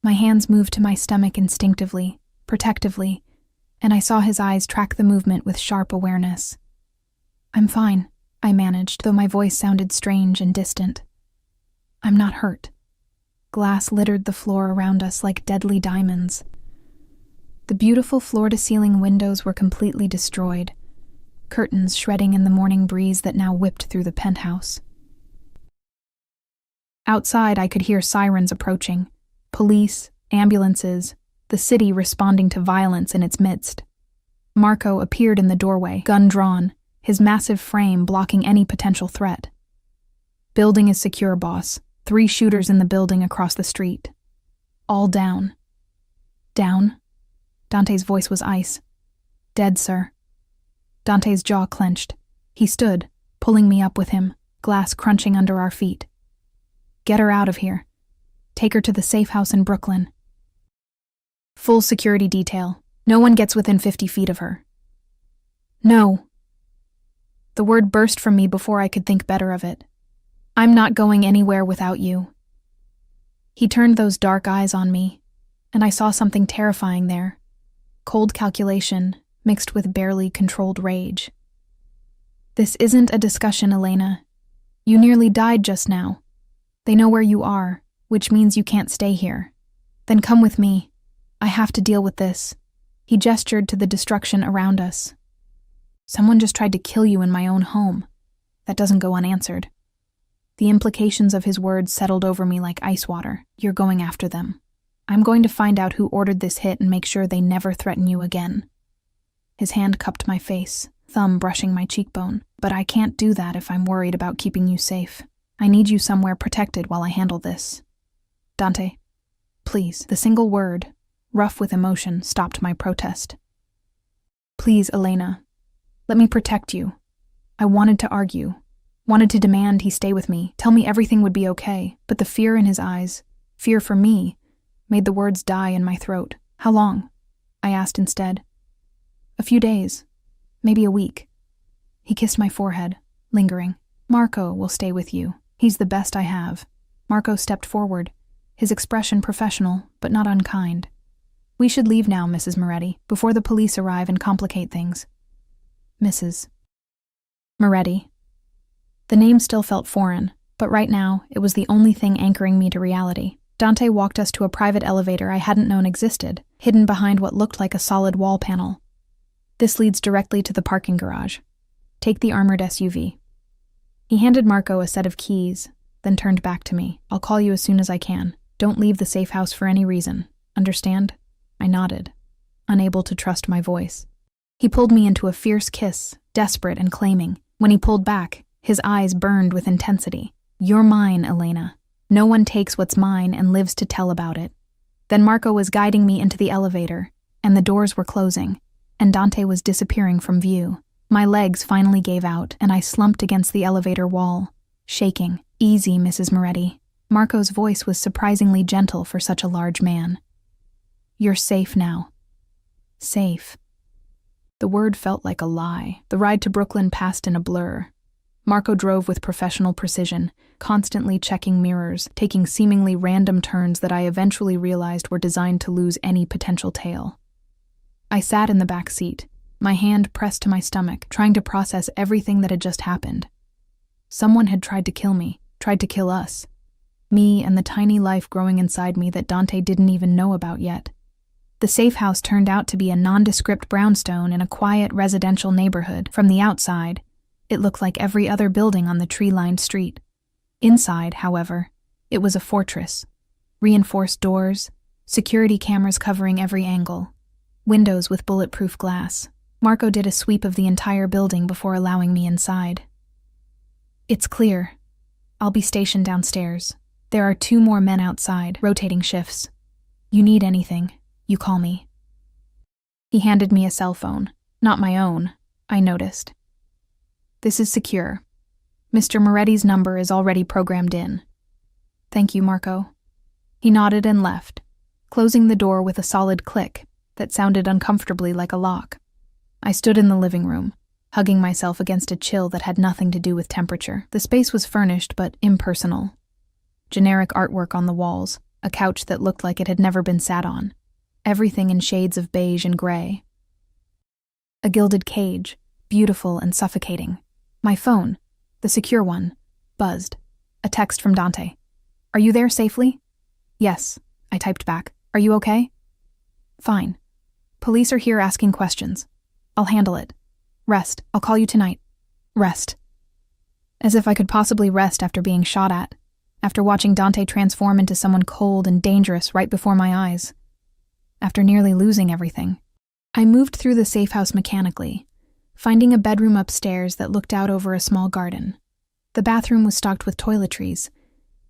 S1: My hands moved to my stomach instinctively, protectively, and I saw his eyes track the movement with sharp awareness. "I'm fine," I managed, though my voice sounded strange and distant. "I'm not hurt." Glass littered the floor around us like deadly diamonds. The beautiful floor-to-ceiling windows were completely destroyed, curtains shredding in the morning breeze that now whipped through the penthouse. Outside, I could hear sirens approaching, police, ambulances, the city responding to violence in its midst. Marco appeared in the doorway, gun drawn, his massive frame blocking any potential threat. "Building is secure, boss. 3 shooters in the building across the street. All down." "Down?" Dante's voice was ice. "Dead, sir." Dante's jaw clenched. He stood, pulling me up with him, glass crunching under our feet. "Get her out of here. Take her to the safe house in Brooklyn. Full security detail. No one gets within 50 feet of her." "No." The word burst from me before I could think better of it. "I'm not going anywhere without you." He turned those dark eyes on me, and I saw something terrifying there. Cold calculation, mixed with barely controlled rage. "This isn't a discussion, Elena. You nearly died just now. They know where you are, which means you can't stay here. Then come with me. I have to deal with this." He gestured to the destruction around us. "Someone just tried to kill you in my own home. That doesn't go unanswered." The implications of his words settled over me like ice water. "You're going after them. I'm going to find out who ordered this hit and make sure they never threaten you again." His hand cupped my face, thumb brushing my cheekbone. "But I can't do that if I'm worried about keeping you safe. I need you somewhere protected while I handle this." "Dante, please." The single word, rough with emotion, stopped my protest. "Please, Elena. Let me protect you." I wanted to argue, wanted to demand he stay with me, tell me everything would be okay, but the fear in his eyes, fear for me, made the words die in my throat. "How long?" I asked instead. "A few days, maybe a week." He kissed my forehead, lingering. "Marco will stay with you. He's the best I have." Marco stepped forward, his expression professional, but not unkind. "We should leave now, Mrs. Moretti, before the police arrive and complicate things." Mrs. Moretti. The name still felt foreign, but right now, it was the only thing anchoring me to reality. Dante walked us to a private elevator I hadn't known existed, hidden behind what looked like a solid wall panel. "This leads directly to the parking garage. Take the armored SUV." He handed Marco a set of keys, then turned back to me. "I'll call you as soon as I can. Don't leave the safe house for any reason. Understand?" I nodded, unable to trust my voice. He pulled me into a fierce kiss, desperate and claiming. When he pulled back, his eyes burned with intensity. "You're mine, Elena. No one takes what's mine and lives to tell about it." Then Marco was guiding me into the elevator, and the doors were closing, and Dante was disappearing from view. My legs finally gave out, and I slumped against the elevator wall, shaking. "Easy, Mrs. Moretti. Marco's voice was surprisingly gentle for such a large man. "You're safe now." Safe. The word felt like a lie. The ride to Brooklyn passed in a blur. Marco drove with professional precision, constantly checking mirrors, taking seemingly random turns that I eventually realized were designed to lose any potential tail. I sat in the back seat, my hand pressed to my stomach, trying to process everything that had just happened. Someone had tried to kill me, tried to kill us. Me and the tiny life growing inside me that Dante didn't even know about yet. The safe house turned out to be a nondescript brownstone in a quiet residential neighborhood. From the outside, it looked like every other building on the tree-lined street. Inside, however, it was a fortress. Reinforced doors, security cameras covering every angle, windows with bulletproof glass. Marco did a sweep of the entire building before allowing me inside. "It's clear. I'll be stationed downstairs. There are 2 more men outside, rotating shifts. You need anything, you call me." He handed me a cell phone. Not my own, I noticed. "This is secure. Mr. Moretti's number is already programmed in." "Thank you, Marco." He nodded and left, closing the door with a solid click that sounded uncomfortably like a lock. I stood in the living room, hugging myself against a chill that had nothing to do with temperature. The space was furnished but impersonal. Generic artwork on the walls, a couch that looked like it had never been sat on, everything in shades of beige and gray. A gilded cage, beautiful and suffocating. My phone, the secure one, buzzed. A text from Dante. "Are you there safely?" "Yes," I typed back. "Are you okay?" "Fine. Police are here asking questions. I'll handle it. Rest. I'll call you tonight. Rest." As if I could possibly rest after being shot at, after watching Dante transform into someone cold and dangerous right before my eyes, after nearly losing everything. I moved through the safe house mechanically, finding a bedroom upstairs that looked out over a small garden. The bathroom was stocked with toiletries,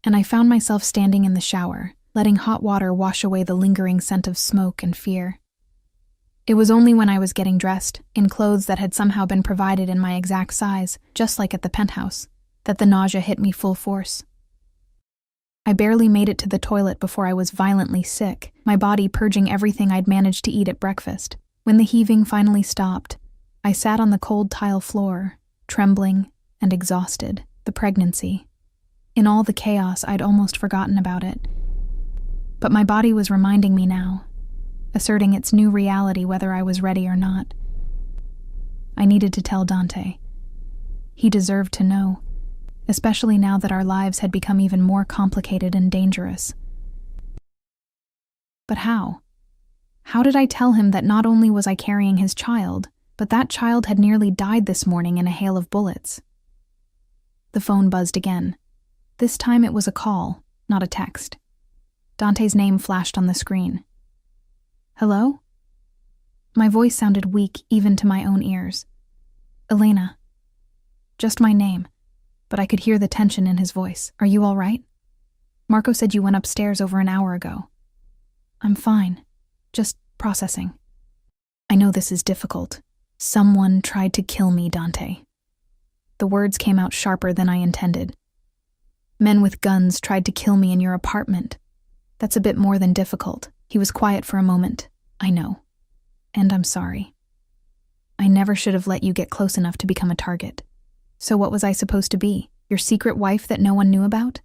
S1: and I found myself standing in the shower, letting hot water wash away the lingering scent of smoke and fear. It was only when I was getting dressed, in clothes that had somehow been provided in my exact size, just like at the penthouse, that the nausea hit me full force. I barely made it to the toilet before I was violently sick, my body purging everything I'd managed to eat at breakfast. When the heaving finally stopped, I sat on the cold tile floor, trembling and exhausted. The pregnancy. In all the chaos, I'd almost forgotten about it. But my body was reminding me now, asserting its new reality whether I was ready or not. I needed to tell Dante. He deserved to know, especially now that our lives had become even more complicated and dangerous. But how? How did I tell him that not only was I carrying his child, but that child had nearly died this morning in a hail of bullets? The phone buzzed again. This time it was a call, not a text. Dante's name flashed on the screen. "Hello?" My voice sounded weak even to my own ears. "Elena." Just my name, but I could hear the tension in his voice. "Are you all right? Marco said you went upstairs over an hour ago." "I'm fine. Just processing." "I know this is difficult. Someone tried to kill me, Dante." The words came out sharper than I intended. "Men with guns tried to kill me in your apartment. That's a bit more than difficult." He was quiet for a moment. "I know. And I'm sorry. I never should have let you get close enough to become a target. So what was I supposed to be? Your secret wife that no one knew about?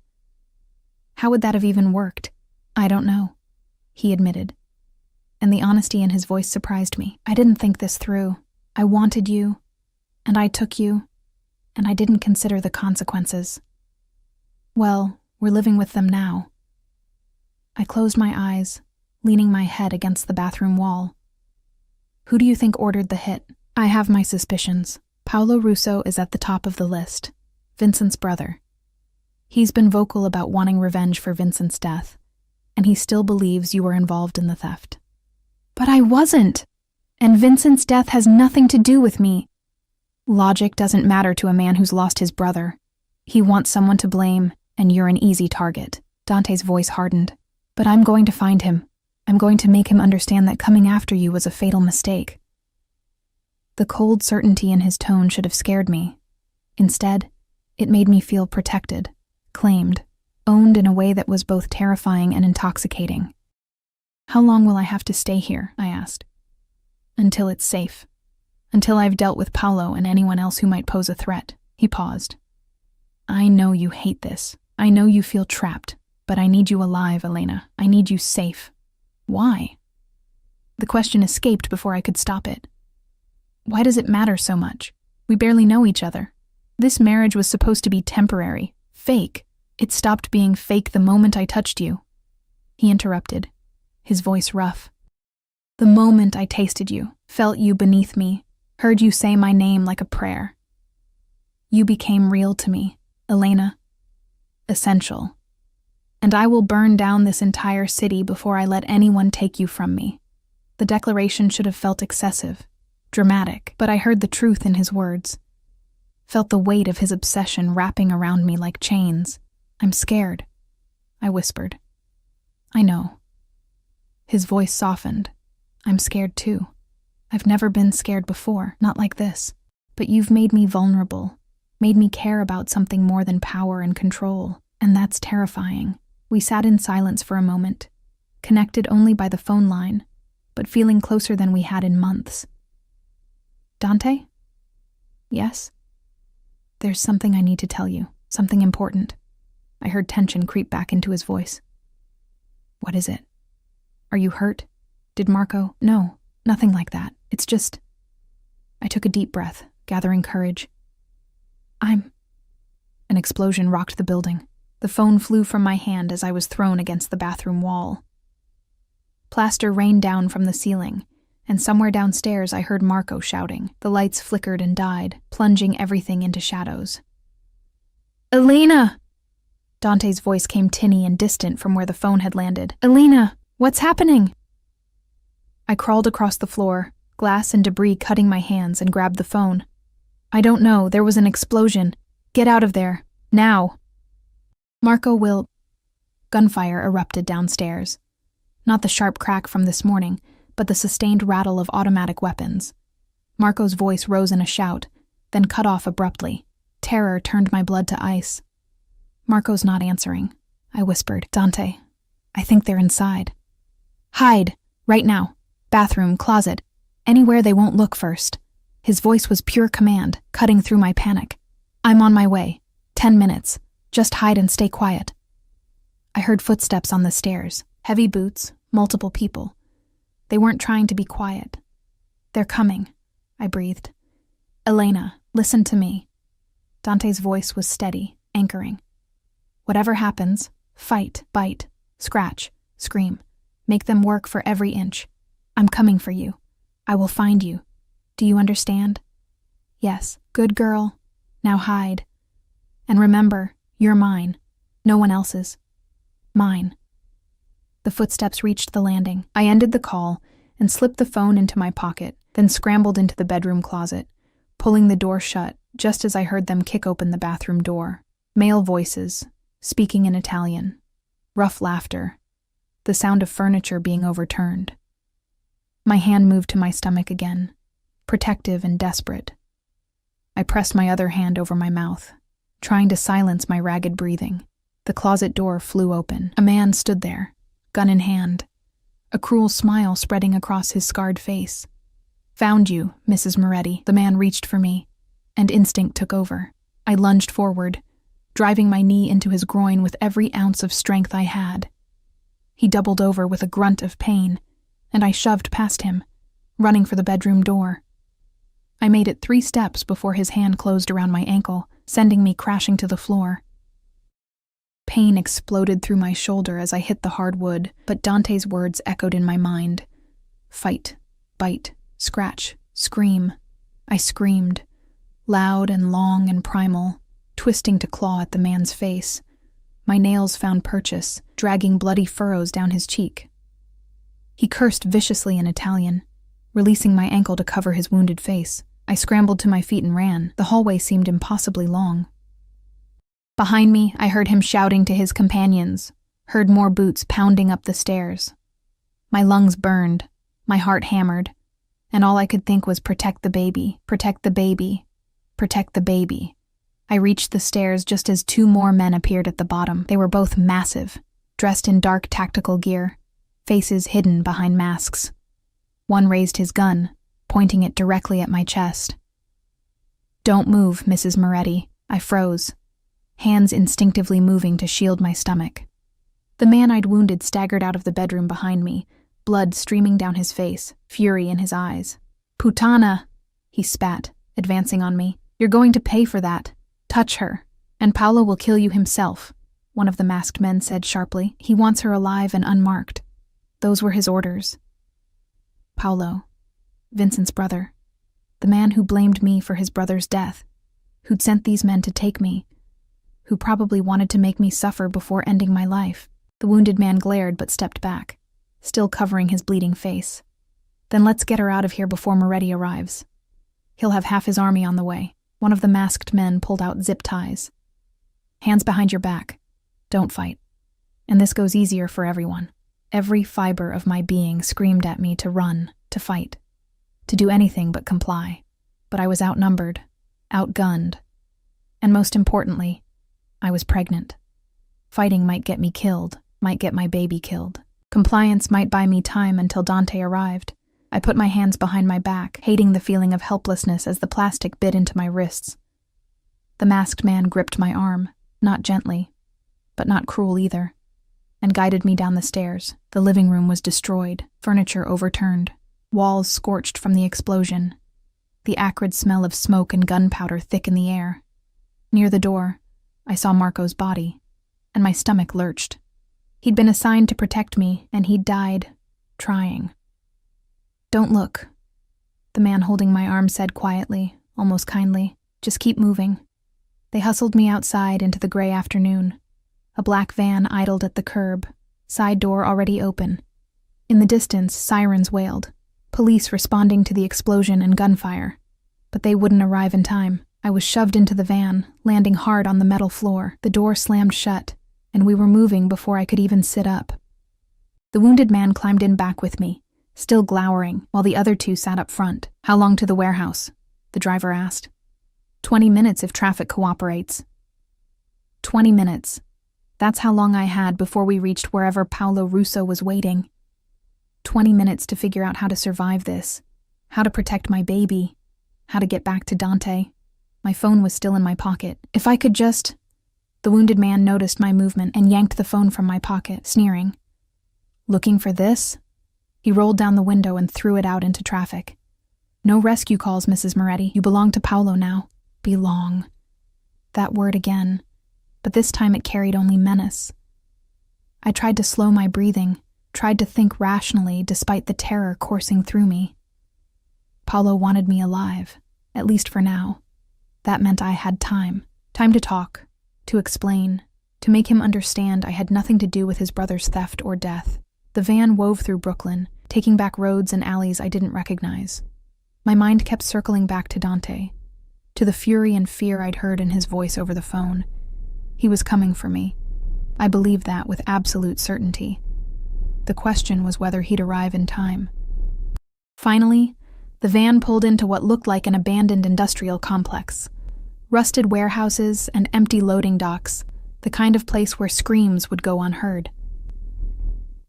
S1: How would that have even worked? I don't know," he admitted. And the honesty in his voice surprised me. "I didn't think this through. I wanted you, and I took you, and I didn't consider the consequences. Well, we're living with them now." I closed my eyes, leaning my head against the bathroom wall. "Who do you think ordered the hit?" "I have my suspicions. Paolo Russo is at the top of the list. Vincent's brother. He's been vocal about wanting revenge for Vincent's death, and he still believes you were involved in the theft." "But I wasn't! And Vincent's death has nothing to do with me." "Logic doesn't matter to a man who's lost his brother. He wants someone to blame, and you're an easy target." Dante's voice hardened. "But I'm going to find him. I'm going to make him understand that coming after you was a fatal mistake." The cold certainty in his tone should have scared me. Instead, it made me feel protected, claimed. owned in a way that was both terrifying and intoxicating. "How long will I have to stay here?" I asked. "Until it's safe. Until I've dealt with Paolo and anyone else who might pose a threat." He paused. "I know you hate this. I know you feel trapped, but I need you alive, Elena. I need you safe." "Why?" The question escaped before I could stop it. "Why does it matter so much? We barely know each other. This marriage was supposed to be temporary, fake. It stopped being fake the moment I touched you." He interrupted, his voice rough. "The moment I tasted you, felt you beneath me, heard you say my name like a prayer. You became real to me, Elena. Essential. And I will burn down this entire city before I let anyone take you from me." The declaration should have felt excessive, dramatic, but I heard the truth in his words. Felt the weight of his obsession wrapping around me like chains. "I'm scared," I whispered. "I know." His voice softened. "I'm scared too. I've never been scared before, not like this. But you've made me vulnerable, made me care about something more than power and control, and that's terrifying." We sat in silence for a moment, connected only by the phone line, but feeling closer than we had in months. "Dante?" "Yes?" "There's something I need to tell you, something important." I heard tension creep back into his voice. "What is it? Are you hurt? Did Marco—" "No, nothing like that. It's just—" I took a deep breath, gathering courage. An explosion rocked the building. The phone flew from my hand as I was thrown against the bathroom wall. Plaster rained down from the ceiling, and somewhere downstairs I heard Marco shouting. The lights flickered and died, plunging everything into shadows. "Elena!" Dante's voice came tinny and distant from where the phone had landed. "Elena, what's happening?" I crawled across the floor, glass and debris cutting my hands, and grabbed the phone. "I don't know, there was an explosion. Get out of there, now." "Marco will—" Gunfire erupted downstairs. Not the sharp crack from this morning, but the sustained rattle of automatic weapons. Marco's voice rose in a shout, then cut off abruptly. Terror turned my blood to ice. "Marco's not answering," I whispered. "Dante, I think they're inside. Hide, right now. Bathroom, closet, anywhere they won't look first." His voice was pure command, cutting through my panic. "I'm on my way. 10 minutes. Just hide and stay quiet." I heard footsteps on the stairs, heavy boots, multiple people. They weren't trying to be quiet. "They're coming," I breathed. "Elena, listen to me." Dante's voice was steady, anchoring. "Whatever happens, fight, bite, scratch, scream. Make them work for every inch. I'm coming for you. I will find you. Do you understand?" "Yes, good girl. Now hide. And remember, you're mine. No one else's. Mine." The footsteps reached the landing. I ended the call and slipped the phone into my pocket, then scrambled into the bedroom closet, pulling the door shut just as I heard them kick open the bathroom door. Male voices, speaking in Italian. Rough laughter. The sound of furniture being overturned. My hand moved to my stomach again, protective and desperate. I pressed my other hand over my mouth, trying to silence my ragged breathing. The closet door flew open. A man stood there, gun in hand, a cruel smile spreading across his scarred face. "Found you, Mrs. Moretti." The man reached for me, and instinct took over. I lunged forward, driving my knee into his groin with every ounce of strength I had. He doubled over with a grunt of pain, and I shoved past him, running for the bedroom door. I made it 3 steps before his hand closed around my ankle, sending me crashing to the floor. Pain exploded through my shoulder as I hit the hard wood, but Dante's words echoed in my mind. Fight, bite, scratch, scream. I screamed, loud and long and primal, twisting to claw at the man's face. My nails found purchase, dragging bloody furrows down his cheek. He cursed viciously in Italian, releasing my ankle to cover his wounded face. I scrambled to my feet and ran. The hallway seemed impossibly long. Behind me, I heard him shouting to his companions, heard more boots pounding up the stairs. My lungs burned, my heart hammered, and all I could think was protect the baby, protect the baby, protect the baby. I reached the stairs just as two more men appeared at the bottom. They were both massive, dressed in dark tactical gear, faces hidden behind masks. One raised his gun, pointing it directly at my chest. "Don't move, Mrs. Moretti." I froze, hands instinctively moving to shield my stomach. The man I'd wounded staggered out of the bedroom behind me, blood streaming down his face, fury in his eyes. "Putana!" he spat, advancing on me. "You're going to pay for that. Touch her, and Paolo will kill you himself," one of the masked men said sharply. "He wants her alive and unmarked." Those were his orders. Paolo, Vincent's brother, the man who blamed me for his brother's death, who'd sent these men to take me, who probably wanted to make me suffer before ending my life. The wounded man glared but stepped back, still covering his bleeding face. "Then let's get her out of here before Moretti arrives. He'll have half his army on the way." One of the masked men pulled out zip ties. "Hands behind your back. Don't fight. And this goes easier for everyone." Every fiber of my being screamed at me to run, to fight, to do anything but comply. But I was outnumbered, outgunned, and most importantly, I was pregnant. Fighting might get me killed, might get my baby killed. Compliance might buy me time until Dante arrived. I put my hands behind my back, hating the feeling of helplessness as the plastic bit into my wrists. The masked man gripped my arm, not gently, but not cruel either, and guided me down the stairs. The living room was destroyed, furniture overturned, walls scorched from the explosion, the acrid smell of smoke and gunpowder thick in the air. Near the door, I saw Marco's body, and my stomach lurched. He'd been assigned to protect me, and he'd died trying. "Don't look," the man holding my arm said quietly, almost kindly. "Just keep moving." They hustled me outside into the gray afternoon. A black van idled at the curb, side door already open. In the distance, sirens wailed, police responding to the explosion and gunfire. But they wouldn't arrive in time. I was shoved into the van, landing hard on the metal floor. The door slammed shut, and we were moving before I could even sit up. The wounded man climbed in back with me, still glowering, while the other two sat up front. "How long to the warehouse?" the driver asked. 20 minutes if traffic cooperates." 20 minutes. That's how long I had before we reached wherever Paolo Russo was waiting. 20 minutes to figure out how to survive this, how to protect my baby, how to get back to Dante. My phone was still in my pocket. If I could just... The wounded man noticed my movement and yanked the phone from my pocket, sneering. "Looking for this?" He rolled down the window and threw it out into traffic. "No rescue calls, Mrs. Moretti. You belong to Paolo now." Belong. That word again, but this time it carried only menace. I tried to slow my breathing, tried to think rationally despite the terror coursing through me. Paolo wanted me alive, at least for now. That meant I had time to talk, to explain, to make him understand I had nothing to do with his brother's theft or death. The van wove through Brooklyn, taking back roads and alleys I didn't recognize. My mind kept circling back to Dante, to the fury and fear I'd heard in his voice over the phone. He was coming for me. I believed that with absolute certainty. The question was whether he'd arrive in time. Finally, the van pulled into what looked like an abandoned industrial complex. Rusted warehouses and empty loading docks, the kind of place where screams would go unheard.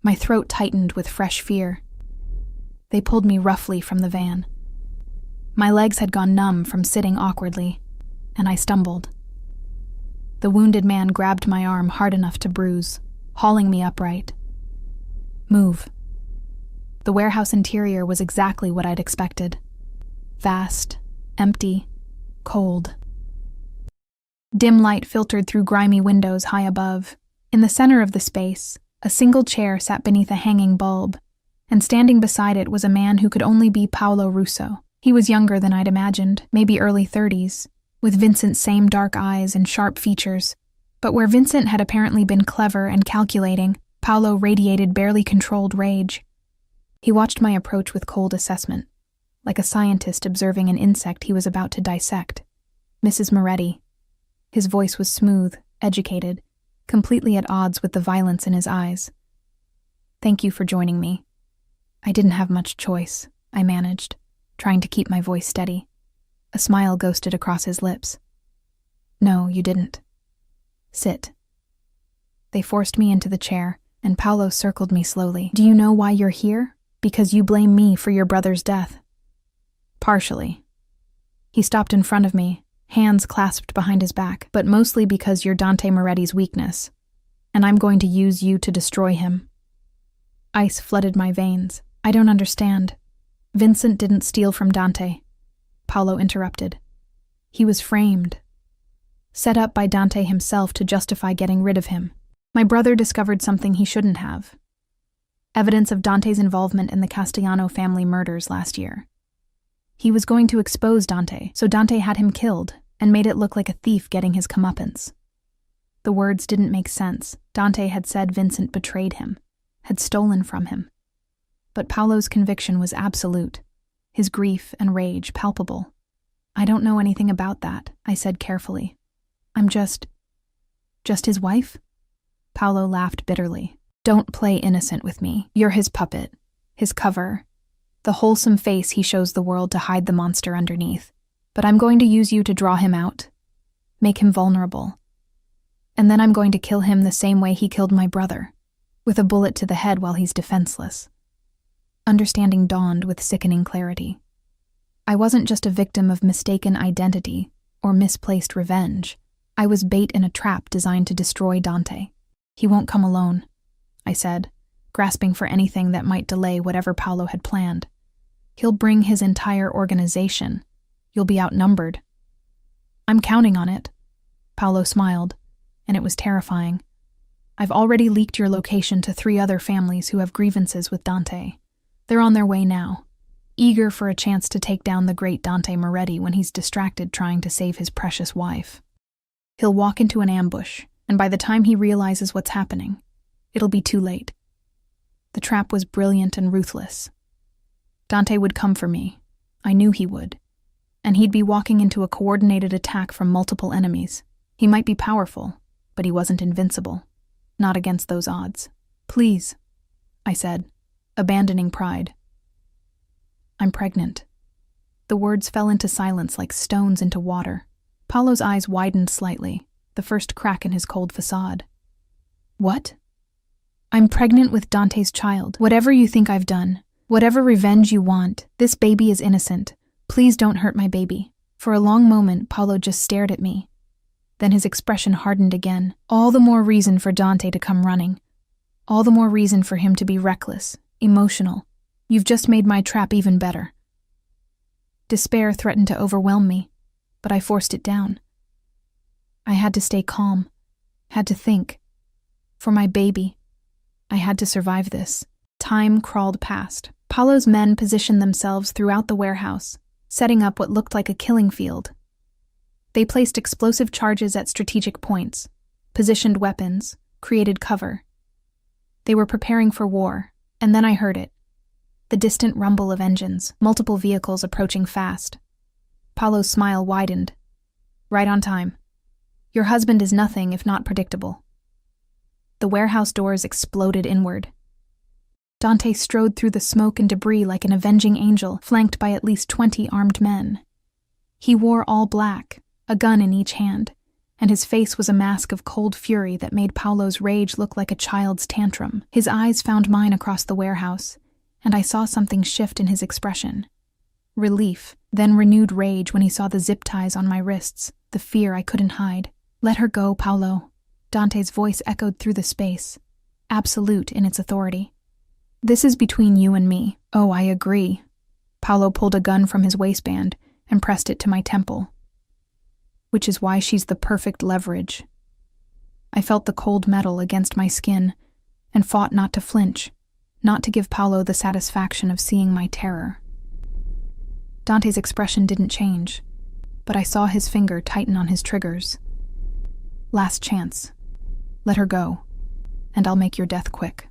S1: My throat tightened with fresh fear. They pulled me roughly from the van. My legs had gone numb from sitting awkwardly, and I stumbled. The wounded man grabbed my arm hard enough to bruise, hauling me upright. "Move." The warehouse interior was exactly what I'd expected. Vast, empty, cold. Dim light filtered through grimy windows high above. In the center of the space, a single chair sat beneath a hanging bulb, and standing beside it was a man who could only be Paolo Russo. He was younger than I'd imagined, maybe early 30s, with Vincent's same dark eyes and sharp features. But where Vincent had apparently been clever and calculating, Paolo radiated barely controlled rage. He watched my approach with cold assessment, like a scientist observing an insect he was about to dissect. "Mrs. Moretti." His voice was smooth, educated, completely at odds with the violence in his eyes. "Thank you for joining me." I didn't have much choice, I managed, trying to keep my voice steady. A smile ghosted across his lips. No, you didn't. Sit. They forced me into the chair, and Paolo circled me slowly. Do you know why you're here? Because you blame me for your brother's death. Partially. He stopped in front of me, hands clasped behind his back, but mostly because you're Dante Moretti's weakness, and I'm going to use you to destroy him. Ice flooded my veins. I don't understand. Vincent didn't steal from Dante. Paolo interrupted. He was framed. Set up by Dante himself to justify getting rid of him. My brother discovered something he shouldn't have. Evidence of Dante's involvement in the Castellano family murders last year. He was going to expose Dante, so Dante had him killed and made it look like a thief getting his comeuppance. The words didn't make sense. Dante had said Vincent betrayed him, had stolen from him. But Paolo's conviction was absolute, his grief and rage palpable. I don't know anything about that, I said carefully. I'm just his wife? Paolo laughed bitterly. Don't play innocent with me. You're his puppet, his cover, the wholesome face he shows the world to hide the monster underneath. But I'm going to use you to draw him out, make him vulnerable. And then I'm going to kill him the same way he killed my brother, with a bullet to the head while he's defenseless. Understanding dawned with sickening clarity. I wasn't just a victim of mistaken identity or misplaced revenge. I was bait in a trap designed to destroy Dante. He won't come alone, I said, grasping for anything that might delay whatever Paolo had planned. He'll bring his entire organization. You'll be outnumbered. I'm counting on it. Paolo smiled, and it was terrifying. I've already leaked your location to 3 other families who have grievances with Dante. They're on their way now, eager for a chance to take down the great Dante Moretti when he's distracted trying to save his precious wife. He'll walk into an ambush, and by the time he realizes what's happening, it'll be too late. The trap was brilliant and ruthless. Dante would come for me. I knew he would. And he'd be walking into a coordinated attack from multiple enemies. He might be powerful, but he wasn't invincible. Not against those odds. Please, I said, abandoning pride. I'm pregnant. The words fell into silence like stones into water. Paolo's eyes widened slightly, the first crack in his cold facade. What? I'm pregnant with Dante's child. Whatever you think I've done, whatever revenge you want, this baby is innocent. Please don't hurt my baby. For a long moment, Paolo just stared at me. Then his expression hardened again. All the more reason for Dante to come running. All the more reason for him to be reckless, emotional. You've just made my trap even better. Despair threatened to overwhelm me, but I forced it down. I had to stay calm, had to think. For my baby, I had to survive this. Time crawled past. Paolo's men positioned themselves throughout the warehouse, setting up what looked like a killing field. They placed explosive charges at strategic points, positioned weapons, created cover. They were preparing for war, and then I heard it. The distant rumble of engines, multiple vehicles approaching fast. Paolo's smile widened. Right on time. Your husband is nothing if not predictable. The warehouse doors exploded inward. Dante strode through the smoke and debris like an avenging angel, flanked by at least 20 armed men. He wore all black, a gun in each hand, and his face was a mask of cold fury that made Paolo's rage look like a child's tantrum. His eyes found mine across the warehouse, and I saw something shift in his expression. Relief, then renewed rage when he saw the zip ties on my wrists, the fear I couldn't hide. Let her go, Paolo. Dante's voice echoed through the space, absolute in its authority. This is between you and me. Oh, I agree. Paolo pulled a gun from his waistband and pressed it to my temple. Which is why she's the perfect leverage. I felt the cold metal against my skin and fought not to flinch, not to give Paolo the satisfaction of seeing my terror. Dante's expression didn't change, but I saw his finger tighten on his triggers. Last chance. Let her go, and I'll make your death quick.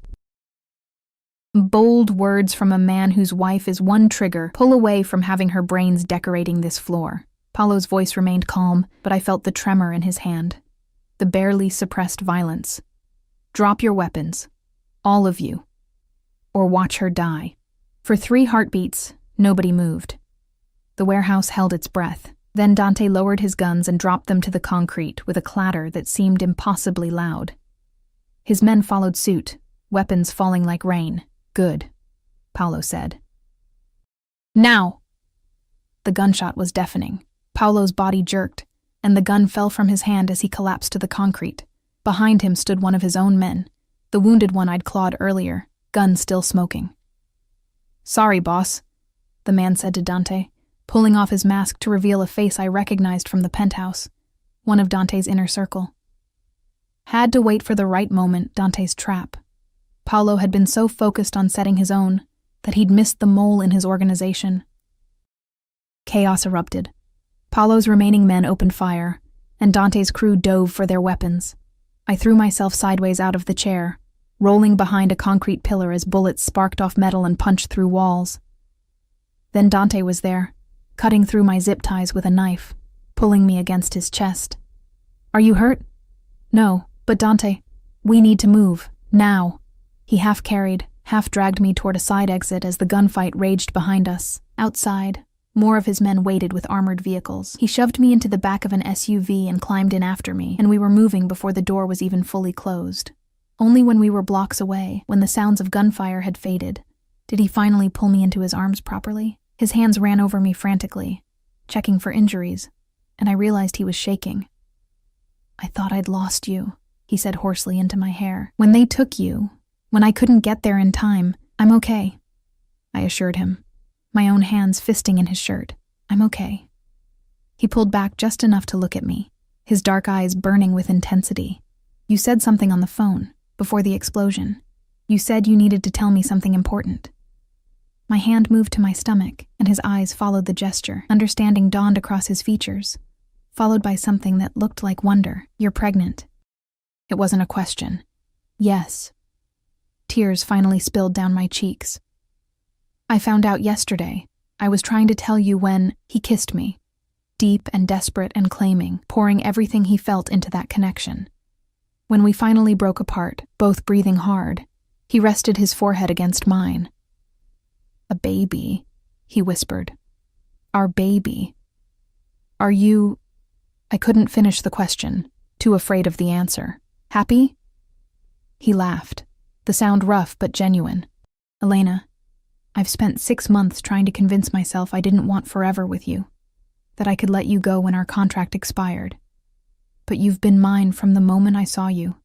S1: Bold words from a man whose wife is one trigger. Pull away from having her brains decorating this floor. Paolo's voice remained calm, but I felt the tremor in his hand, the barely suppressed violence. Drop your weapons, all of you, or watch her die. For 3 heartbeats, nobody moved. The warehouse held its breath. Then Dante lowered his guns and dropped them to the concrete with a clatter that seemed impossibly loud. His men followed suit, weapons falling like rain. "Good," Paolo said. "Now!" The gunshot was deafening. Paolo's body jerked, and the gun fell from his hand as he collapsed to the concrete. Behind him stood one of his own men, the wounded one I'd clawed earlier, gun still smoking. "Sorry, boss," the man said to Dante, pulling off his mask to reveal a face I recognized from the penthouse, one of Dante's inner circle. Had to wait for the right moment, Dante's trap. Paolo had been so focused on setting his own that he'd missed the mole in his organization. Chaos erupted. Paolo's remaining men opened fire, and Dante's crew dove for their weapons. I threw myself sideways out of the chair, rolling behind a concrete pillar as bullets sparked off metal and punched through walls. Then Dante was there, cutting through my zip ties with a knife, pulling me against his chest. "Are you hurt?" "No, but Dante, we need to move, now." He half carried, half dragged me toward a side exit as the gunfight raged behind us. Outside, more of his men waited with armored vehicles. He shoved me into the back of an SUV and climbed in after me, and we were moving before the door was even fully closed. Only when we were blocks away, when the sounds of gunfire had faded, did he finally pull me into his arms properly. His hands ran over me frantically, checking for injuries, and I realized he was shaking. "I thought I'd lost you," he said hoarsely into my hair. "When they took you, when I couldn't get there in time, I'm okay," I assured him, my own hands fisting in his shirt. "I'm okay." He pulled back just enough to look at me, his dark eyes burning with intensity. "You said something on the phone, before the explosion. You said you needed to tell me something important." My hand moved to my stomach, and his eyes followed the gesture. Understanding dawned across his features, followed by something that looked like wonder. "You're pregnant." It wasn't a question. "Yes." Tears finally spilled down my cheeks. "I found out yesterday. I was trying to tell you when..." He kissed me, deep and desperate and claiming, pouring everything he felt into that connection. When we finally broke apart, both breathing hard, he rested his forehead against mine. "A baby," he whispered. "Our baby. Are you..." I couldn't finish the question, too afraid of the answer. "Happy?" He laughed, the sound rough but genuine. "Elena, I've spent 6 months trying to convince myself I didn't want forever with you, that I could let you go when our contract expired. But you've been mine from the moment I saw you.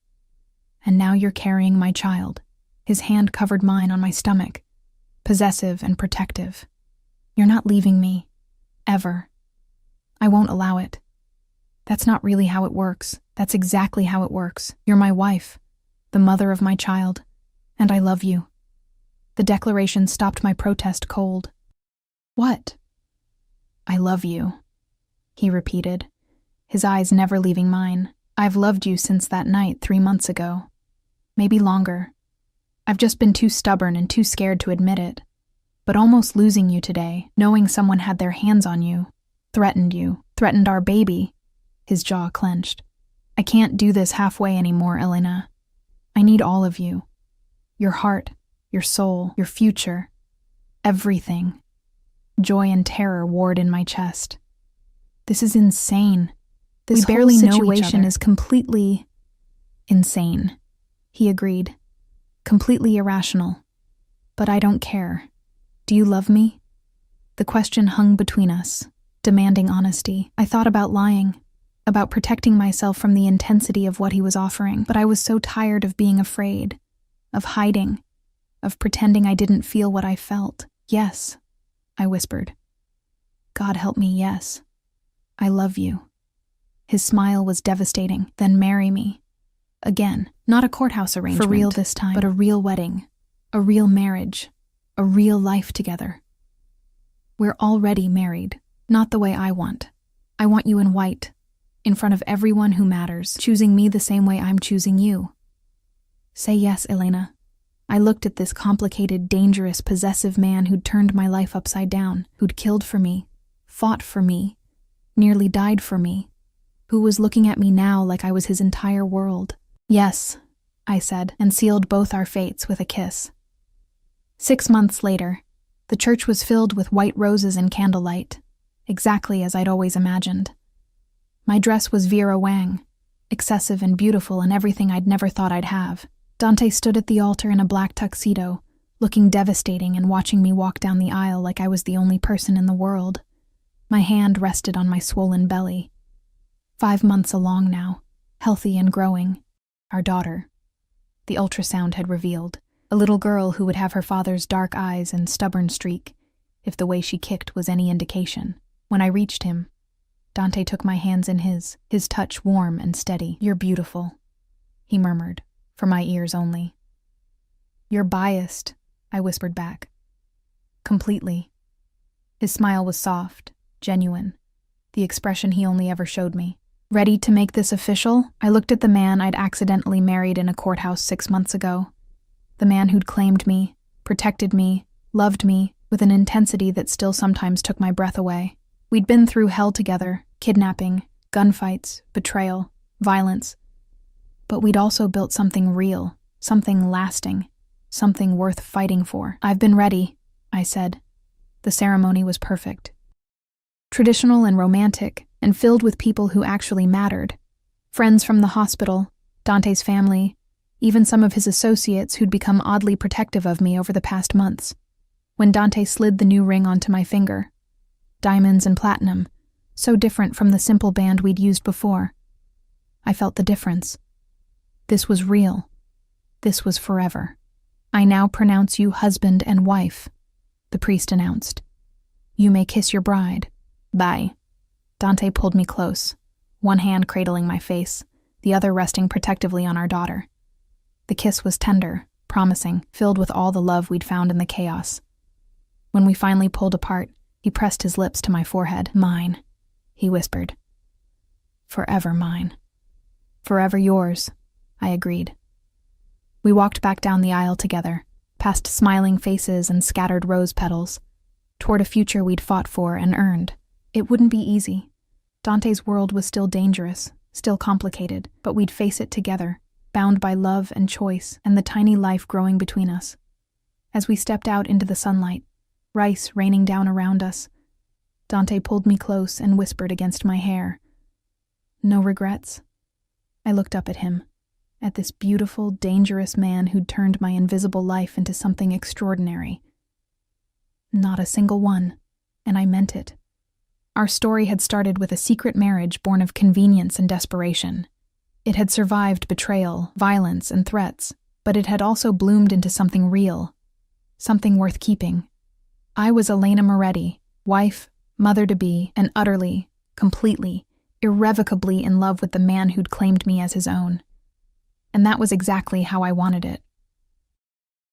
S1: And now you're carrying my child." His hand covered mine on my stomach, possessive and protective. "You're not leaving me. Ever. I won't allow it. That's not really how it works. That's exactly how it works. You're my wife, the mother of my child, and I love you." The declaration stopped my protest cold. "What?" "I love you," he repeated, his eyes never leaving mine. "I've loved you since that night 3 months ago. Maybe longer. I've just been too stubborn and too scared to admit it. But almost losing you today, knowing someone had their hands on you, threatened our baby," his jaw clenched. "I can't do this halfway anymore, Elena. I need all of you. Your heart, your soul, your future. Everything." Joy and terror warred in my chest. "This is insane. This
S2: We barely
S1: whole
S2: know each
S1: situation
S2: other."
S1: is completely insane," he agreed. "Completely irrational. But I don't care. Do you love me?" The question hung between us, demanding honesty. I thought about lying, about protecting myself from the intensity of what he was offering, but I was so tired of being afraid, of hiding, of pretending I didn't feel what I felt. "Yes," I whispered. "God help me, yes. I love you." His smile was devastating. "Then marry me." Again, not a courthouse arrangement,
S2: For real this time.
S1: but a real wedding, a real marriage, a real life together. We're already married, not the way I want. I want you in white, in front of everyone who matters, choosing me the same way I'm choosing you. Say yes, Elena. I looked at this complicated, dangerous, possessive man who'd turned my life upside down, who'd killed for me, fought for me, nearly died for me, who was looking at me now like I was his entire world. "Yes," I said, and sealed both our fates with a kiss. 6 months later, the church was filled with white roses and candlelight. exactly as I'd always imagined. My dress was Vera Wang, excessive and beautiful and everything I'd never thought I'd have. Dante stood at the altar in a black tuxedo, looking devastating and watching me walk down the aisle like I was the only person in the world. My hand rested on my swollen belly. 5 months along now, healthy and growing. Our daughter. The ultrasound had revealed. A little girl who would have her father's dark eyes and stubborn streak, if the way she kicked was any indication. When I reached him, Dante took my hands in his touch warm and steady. "You're beautiful," he murmured, for my ears only. "You're biased," I whispered back. "Completely." His smile was soft, genuine, the expression he only ever showed me. Ready to make this official, I looked at the man I'd accidentally married in a courthouse 6 months ago. The man who'd claimed me, protected me, loved me, with an intensity that still sometimes took my breath away. We'd been through hell together, kidnapping, gunfights, betrayal, violence. But we'd also built something real, something lasting, something worth fighting for. "I've been ready," I said. The ceremony was perfect. Traditional and romantic, and filled with people who actually mattered. Friends from the hospital, Dante's family, even some of his associates who'd become oddly protective of me over the past months. When Dante slid the new ring onto my finger, diamonds and platinum, so different from the simple band we'd used before, I felt the difference. This was real. This was forever. "I now pronounce you husband and wife," the priest announced. "You may kiss your bride. Bye." Dante pulled me close, one hand cradling my face, the other resting protectively on our daughter. The kiss was tender, promising, filled with all the love we'd found in the chaos. When we finally pulled apart, he pressed his lips to my forehead. "Mine," he whispered. "Forever mine." "Forever yours," I agreed. We walked back down the aisle together, past smiling faces and scattered rose petals, toward a future we'd fought for and earned. It wouldn't be easy. Dante's world was still dangerous, still complicated, but we'd face it together, bound by love and choice and the tiny life growing between us. As we stepped out into the sunlight, rice raining down around us, Dante pulled me close and whispered against my hair, "No regrets?" I looked up at him, at this beautiful, dangerous man who'd turned my invisible life into something extraordinary. "Not a single one," and I meant it. Our story had started with a secret marriage born of convenience and desperation. It had survived betrayal, violence, and threats, but it had also bloomed into something real, something worth keeping. I was Elena Moretti, wife, mother-to-be, and utterly, completely, irrevocably in love with the man who'd claimed me as his own. And that was exactly how I wanted it.